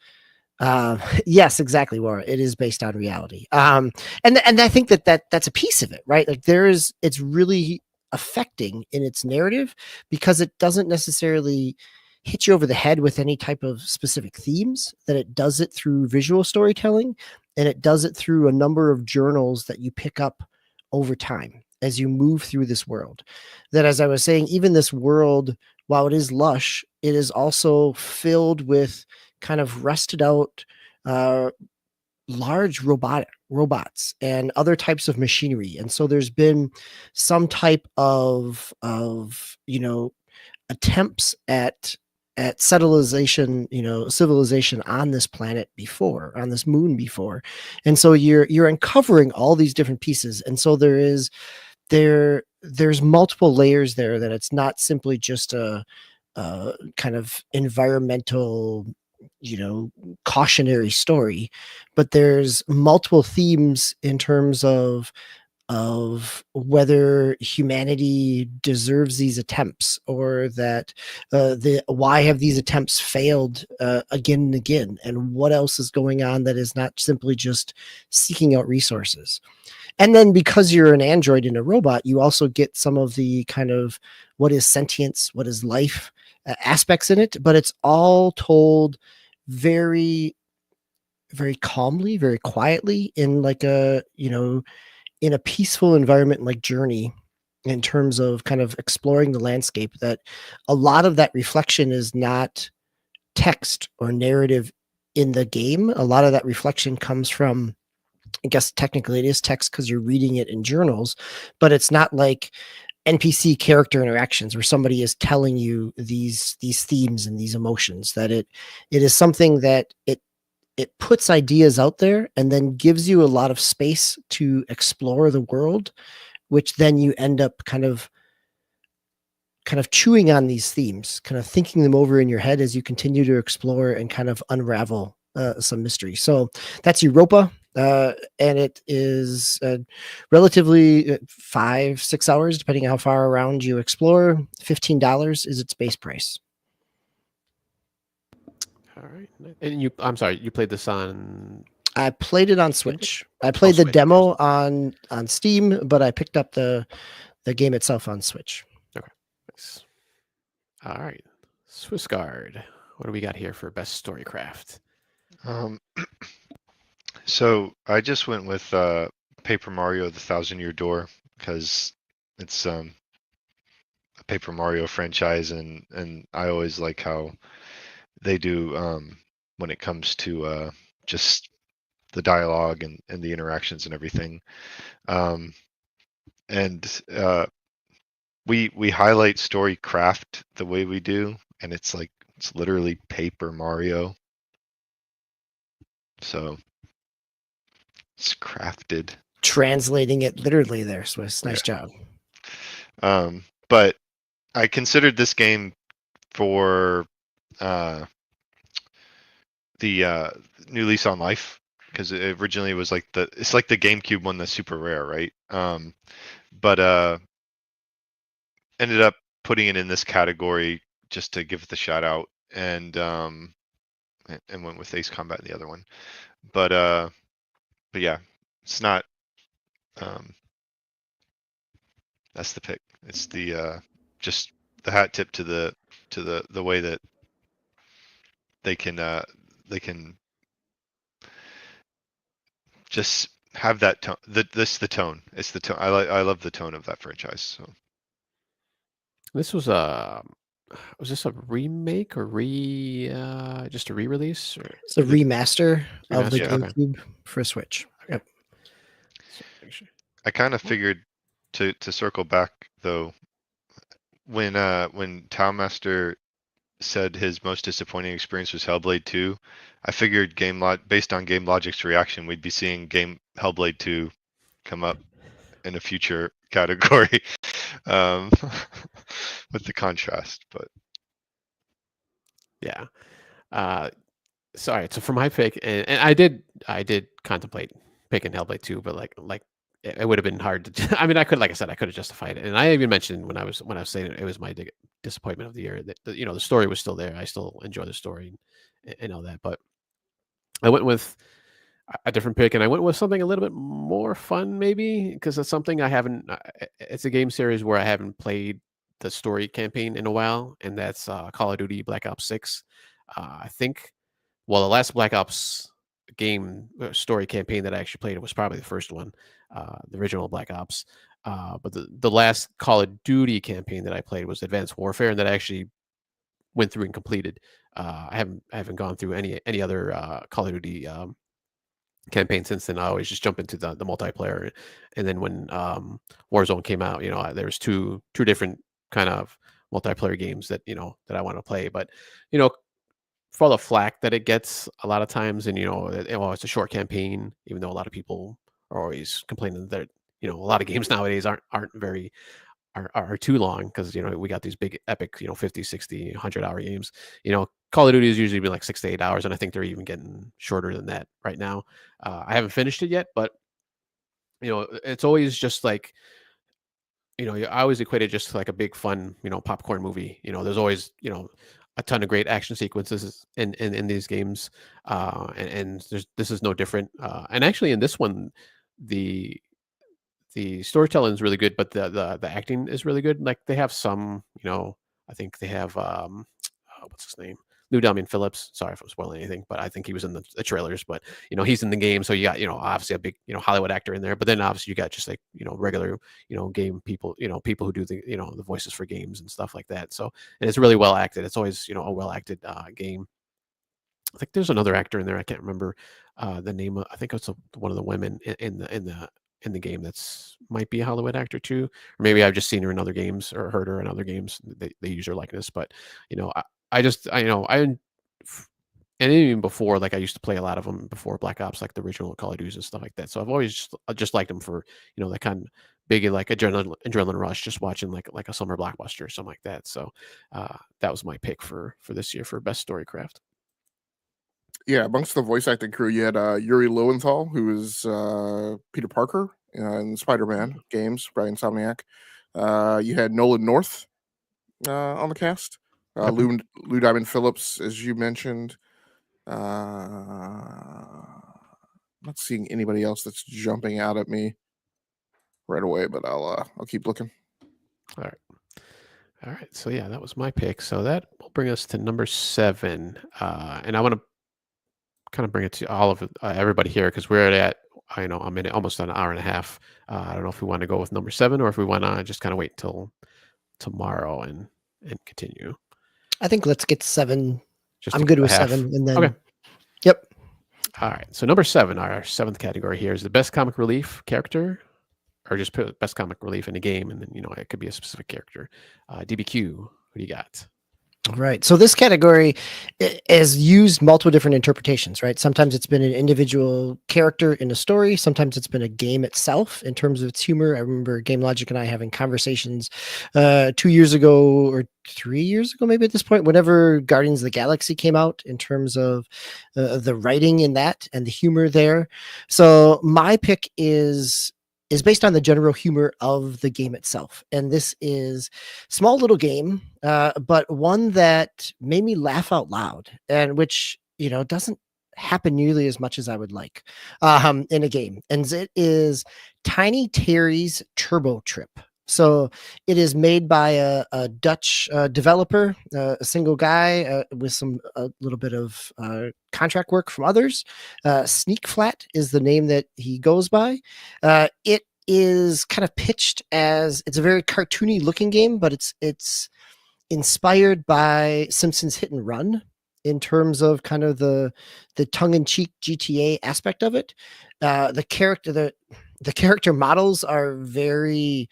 yes, exactly, Laura. It is based on reality. And I think that's a piece of it, right? Like it's really affecting in its narrative because it doesn't necessarily hit you over the head with any type of specific themes, that it does it through visual storytelling, and it does it through a number of journals that you pick up over time as you move through this world. That, as I was saying, even this world, while it is lush, it is also filled with kind of rusted out large robots and other types of machinery. And so there's been some type of attempts at civilization on this planet before, on this moon before. And so you're uncovering all these different pieces. And so there's multiple layers there, that it's not simply just a kind of environmental, cautionary story, but there's multiple themes in terms of whether humanity deserves these attempts, or that why have these attempts failed again and again, and what else is going on that is not simply just seeking out resources. And then, because you're an android and a robot, you also get some of the kind of what is sentience, what is life aspects in it, but it's all told very, very calmly, very quietly, in like in a peaceful environment like Journey, in terms of kind of exploring the landscape. That a lot of that reflection is not text or narrative in the game. A lot of that reflection comes from, I guess technically it is text because you're reading it in journals, but it's not like NPC character interactions where somebody is telling you these themes and these emotions. That it is something that it puts ideas out there and then gives you a lot of space to explore the world, which then you end up kind of chewing on these themes, kind of thinking them over in your head as you continue to explore and kind of unravel some mystery. So that's Europa. And it is relatively 5-6 hours, depending on how far around you explore. $15 is its base price. All right. And I'm sorry, you played this on. I played it on Switch. I played the Switch, demo on Steam, but I picked up the game itself on Switch. Nice. All right. Swissguard. What do we got here for best storycraft? So I just went with Paper Mario: The Thousand-Year Door because it's a Paper Mario franchise, and I always like how they do when it comes to just the dialogue and the interactions and everything. And we highlight story craft the way we do, and it's literally Paper Mario. So it's crafted. Translating it literally there, Swiss. Nice job. But I considered this game for the new Lease on Life, because it originally was it's like the GameCube one that's super rare, right? But ended up putting it in this category just to give it the shout out, and went with Ace Combat in the other one. But yeah, it's not. That's the pick. It's the just the hat tip to the way that they can just have that tone. The tone. It's the tone. I love the tone of that franchise. So This was this a remake or just a re-release? Or It's a remaster of the Remaster, okay. GameCube for Switch. Yep. So, make sure- I kind of figured to circle back though, when Towmaster said his most disappointing experience was Hellblade 2, I figured based on Game Logic's reaction, we'd be seeing Hellblade 2 come up in a future category, um, with the contrast. But yeah. Sorry. So for my pick, and I did contemplate picking Hellblade 2, but like it would have been hard to. I mean, I could, like I said, I could have justified it, and I even mentioned when I was saying it was my disappointment of the year that the story was still there. I still enjoy the story and all that, but I went with a different pick, and I went with something a little bit more fun, maybe because it's something I haven't. It's a game series where I haven't played the story campaign in a while, and that's Call of Duty Black Ops 6. I think the last Black Ops game story campaign that I actually played was probably the first one, the original Black Ops. But the last Call of Duty campaign that I played was Advanced Warfare, and that I actually went through and completed. I haven't gone through any other Call of Duty campaign since then. I always just jump into the multiplayer, and then when Warzone came out, there's two different kind of multiplayer games that that I want to play, but for all the flack that it gets a lot of times, and it's a short campaign, even though a lot of people are always complaining that a lot of games nowadays aren't very are too long because we got these big epic 50, 60, 100-hour games. Call of Duty is usually been like 6 to 8 hours, and I think they're even getting shorter than that right now. I haven't finished it yet, but it's always just like I always equate it just to like a big fun popcorn movie. There's always a ton of great action sequences in these games, and this is no different. And actually, in this one, the storytelling is really good, but the acting is really good. Like they have some, I think they have what's his name? Lou Diamond Phillips. Sorry if I'm spoiling anything, but I think he was in the trailers. But he's in the game, so you got obviously a big Hollywood actor in there. But then obviously you got just like regular game people, people who do the the voices for games and stuff like that. So and it's really well acted. It's always a well acted game. I think there's another actor in there. I can't remember the name. I think it's one of the women in the game that's might be a Hollywood actor too, or maybe I've just seen her in other games or heard her in other games. They use her likeness, but I just and even before, like I used to play a lot of them before Black Ops, like the original Call of Duty and stuff like that. So I've always just liked them for that kind of big like adrenaline rush, just watching like a summer blockbuster or something like that. So that was my pick for this year for best storycraft. Yeah, amongst the voice acting crew, you had Yuri Lowenthal, who is Peter Parker in the Spider-Man games by Insomniac. You had Nolan North on the cast. Lou Diamond Phillips, as you mentioned. Not seeing anybody else that's jumping out at me right away, but I'll keep looking. All right. So yeah, that was my pick. So that will bring us to number 7, and I want to kind of bring it to all of everybody here because we're at I'm in almost an hour and a half. I don't know if we want to go with number 7 or if we want to just kind of wait till tomorrow and continue. I think let's get 7. Just I'm good with 7, and then okay. Yep. All right. So number 7, our 7th category here is the best comic relief character, or just put best comic relief in a game, and then it could be a specific character. DBQ, who do you got? Right. So this category has used multiple different interpretations, right? Sometimes it's been an individual character in a story. Sometimes it's been a game itself in terms of its humor. I remember Game Logic and I having conversations 2 years ago or 3 years ago, maybe at this point, whenever Guardians of the Galaxy came out, in terms of the writing in that and the humor there. So my pick is based on the general humor of the game itself. And this is small little game, but one that made me laugh out loud, and which, doesn't happen nearly as much as I would like in a game. And it is Tiny Terry's Turbo Trip. So it is made by a Dutch developer, a single guy with a little bit of contract work from others. Sneak Flat is the name that he goes by. It is kind of pitched as it's a very cartoony looking game, but it's inspired by Simpsons Hit and Run in terms of kind of the tongue-in-cheek GTA aspect of it. The character models are very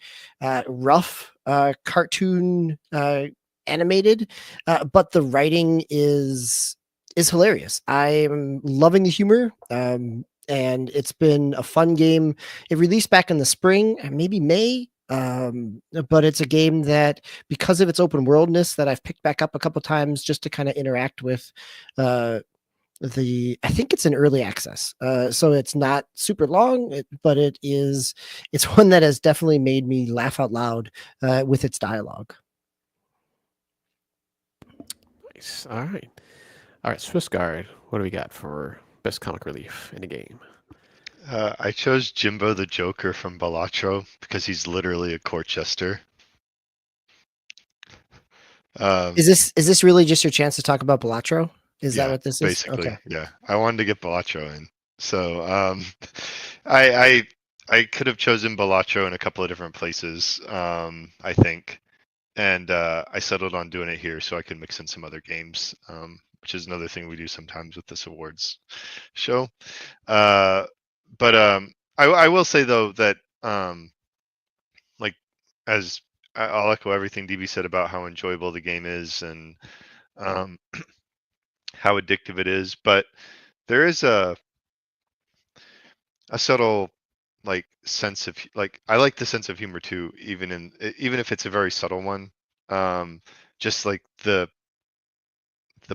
rough, cartoon animated, but the writing is hilarious. I'm loving the humor. And it's been a fun game. It released back in the spring, maybe May, but it's a game that, because of its open worldness, that I've picked back up a couple times just to kind of interact with. I think it's in early access, so it's not super long, but it's one that has definitely made me laugh out loud with its dialogue. Nice. All right. Swiss Guard. What do we got for best comic relief in the game? I chose Jimbo the Joker from Balatro because he's literally a court jester. Is this really just your chance to talk about Balatro? Is that what this is? Basically, Okay. yeah. I wanted to get Balatro in. So I could have chosen Balatro in a couple of different places, I think. And I settled on doing it here so I can mix in some other games, which is another thing we do sometimes with this awards show. But I will say though that like as I'll echo everything DB said about how enjoyable the game is and how addictive it is, but there is a subtle like sense of like I like the sense of humor too, even if it's a very subtle one. Just like the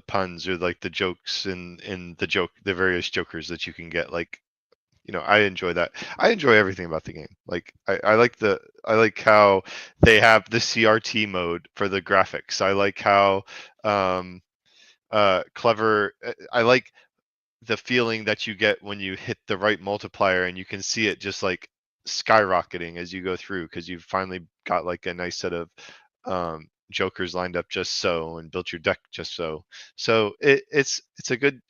puns or like the jokes in the various jokers that you can get, like, you know, I enjoy that. I enjoy everything about the game. Like I like how they have the CRT mode for the graphics. I like how clever. I like the feeling that you get when you hit the right multiplier and you can see it just like skyrocketing as you go through because you've finally got like a nice set of jokers lined up just so and built your deck just so. So it's a good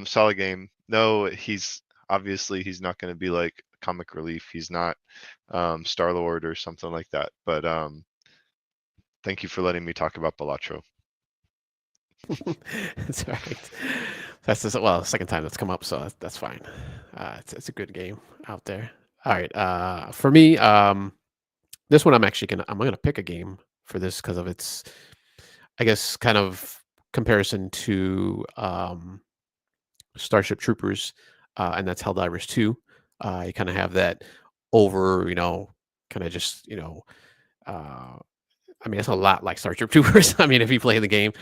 solid game. No, he's not going to be like comic relief. He's not Star-Lord or something like that. But thank you for letting me talk about Balatro. That's right. That's the second time that's come up, so that's fine. It's a good game out there. All right. For me, this one I'm gonna pick a game for this because of its, I guess, kind of comparison to Starship Troopers, and that's Helldivers 2. You kind of have that over, kind of just, I mean, it's a lot like Starship Troopers. I mean, if you play the game,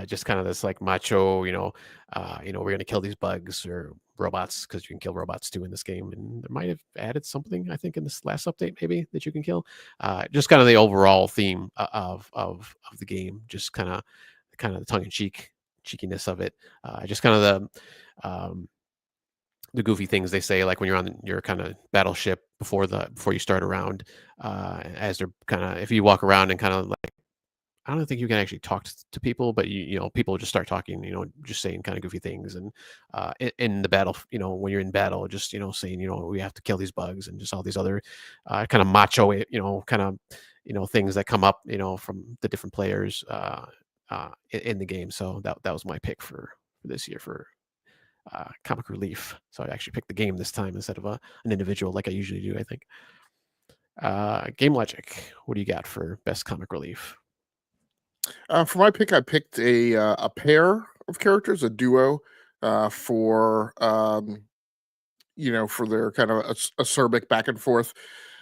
just kind of this like macho, we're gonna kill these bugs or robots because you can kill robots too in this game. And they might have added something, I think, in this last update, maybe that you can kill. Just kind of the overall theme of the game, just kind of the tongue in cheekiness of it. Just kind of the goofy things they say, like when you're on your kind of battleship before you start a round, as they're kind of, if you walk around and kind of like, I don't think you can actually talk to people, but people just start talking, just saying kind of goofy things. And in the battle, when you're in battle, just, saying, we have to kill these bugs and just all these other kind of macho, kind of, things that come up, from the different players in the game. So that was my pick for this year for comic relief. So I actually picked the game this time instead of an individual like I usually do, I think. Game Logic, what do you got for best comic relief? For my pick, I picked a pair of characters, a duo, for for their kind of acerbic back and forth.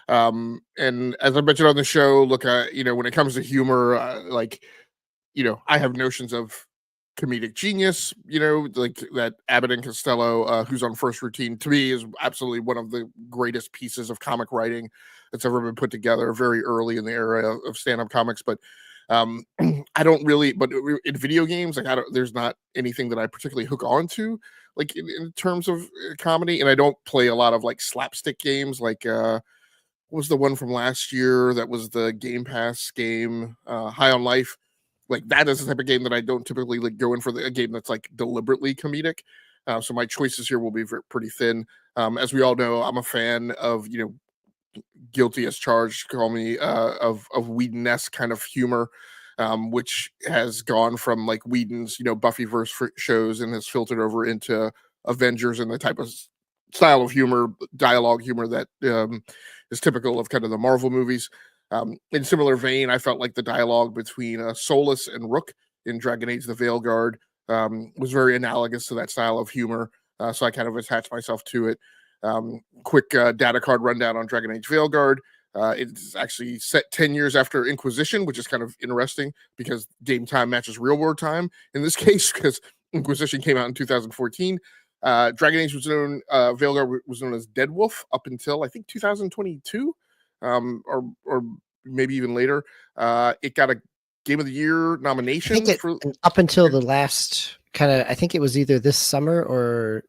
And as I mentioned on the show, look, when it comes to humor, I have notions of comedic genius, like that Abbott and Costello, who's on First Routine, to me is absolutely one of the greatest pieces of comic writing that's ever been put together very early in the era of stand-up comics. But I don't really, but in video games, like there's not anything that I particularly hook on to, like in terms of comedy. And I don't play a lot of like slapstick games, like what was the one from last year that was the Game Pass game, High on Life. Like that is the type of game that I don't typically like go in for a game that's like deliberately comedic. So my choices here will be pretty thin. As we all know, I'm a fan of guilty as charged, call me, of Whedon-esque kind of humor, which has gone from like Whedon's Buffyverse shows and has filtered over into Avengers and the type of style of humor, dialogue humor that is typical of kind of the Marvel movies. In similar vein, I felt like the dialogue between Solus and Rook in Dragon Age: The Veilguard was very analogous to that style of humor. So I kind of attached myself to it. Quick data card rundown on Dragon Age Veilguard. It's actually set 10 years after Inquisition, which is kind of interesting because game time matches real world time in this case, because Inquisition came out in 2014. Dragon Age was known, Veilguard was known as Dead Wolf up until I think 2022, or maybe even later. It got a Game of the Year nomination up until the last I think it was either this summer or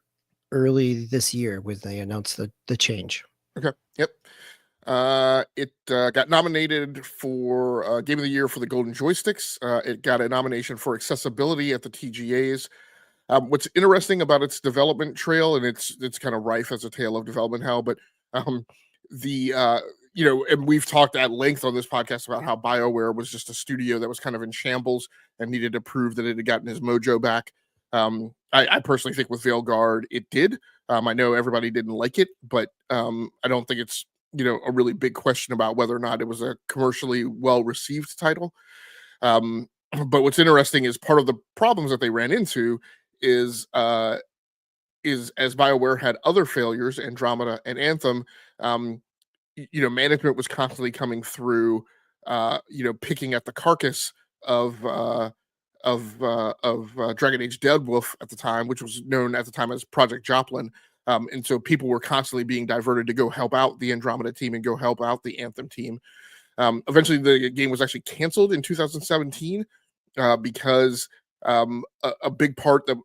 early this year when they announced the change. Okay. Yep. It got nominated for Game of the Year for the Golden Joysticks. It got a nomination for accessibility at the TGAs. What's interesting about its development trail, and it's kind of rife as a tale of development hell, but and we've talked at length on this podcast about how BioWare was just a studio that was kind of in shambles and needed to prove that it had gotten his mojo back. I personally think with Veilguard, it did. I know everybody didn't like it, but I don't think it's a really big question about whether or not it was a commercially well-received title. But what's interesting is part of the problems that they ran into is as BioWare had other failures, Andromeda and Anthem, management was constantly coming through, picking at the carcass of Dragon Age Dead Wolf at the time, which was known at the time as Project Joplin. And so people were constantly being diverted to go help out the Andromeda team and go help out the Anthem team. Eventually, the game was actually canceled in 2017 because a big part that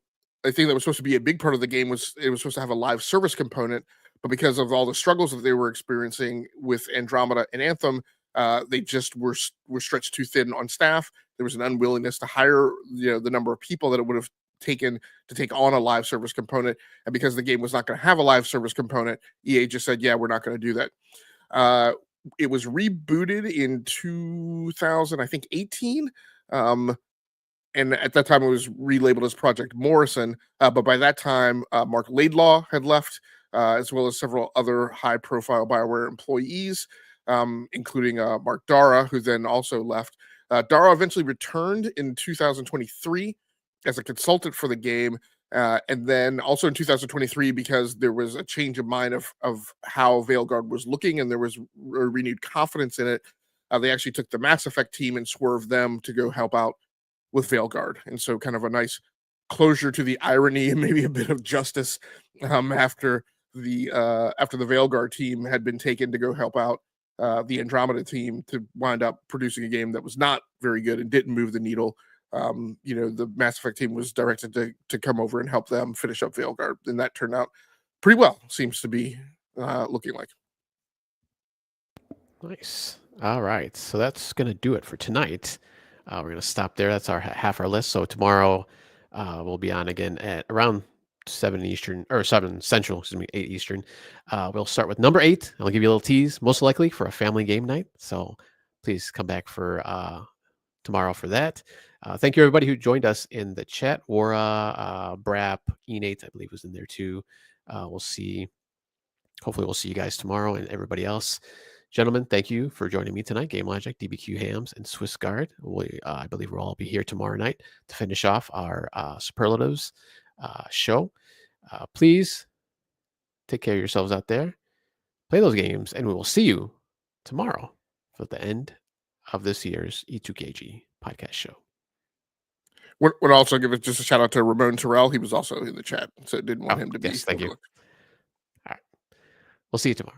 I think that was supposed to be a big part of the game was it was supposed to have a live service component, but because of all the struggles that they were experiencing with Andromeda and Anthem, they just were stretched too thin on staff. There was an unwillingness to hire the number of people that it would have taken to take on a live service component, and because the game was not going to have a live service component, EA just said, yeah, we're not going to do that. It was rebooted in 2018, and at that time it was relabeled as Project Morrison, but by that time Mark Laidlaw had left, as well as several other high profile BioWare employees, including Mark Dara, who then also left. Dara eventually returned in 2023 as a consultant for the game, and then also in 2023, because there was a change of mind of how Veilguard was looking and there was renewed confidence in it, they actually took the Mass Effect team and swerved them to go help out with Veilguard. And so kind of a nice closure to the irony and maybe a bit of justice after the Veilguard team had been taken to go help out the Andromeda team to wind up producing a game that was not very good and didn't move the needle. The Mass Effect team was directed to come over and help them finish up Veilguard, and that turned out pretty well, seems to be looking like. Nice. All right. So that's going to do it for tonight. We're going to stop there. That's half our list. So tomorrow we'll be on again at around 7 Eastern, or 7 Central, 8 Eastern. We'll start with number 8. I'll give you a little tease, most likely for a family game night. So please come back for tomorrow for that. Thank you, everybody who joined us in the chat. Wara, Brap, Enate, I believe, was in there too. We'll see. Hopefully, we'll see you guys tomorrow and everybody else. Gentlemen, thank you for joining me tonight. Game Logic, DBQ Hams, and Swiss Guard. I believe we'll all be here tomorrow night to finish off our Superlatives show. Please take care of yourselves out there. Play those games, and we will see you tomorrow for the end of this year's E2KG podcast show. Would also give just a shout out to Ramon Terrell. He was also in the chat, so didn't want him to be. Yes, thank you. All right. We'll see you tomorrow.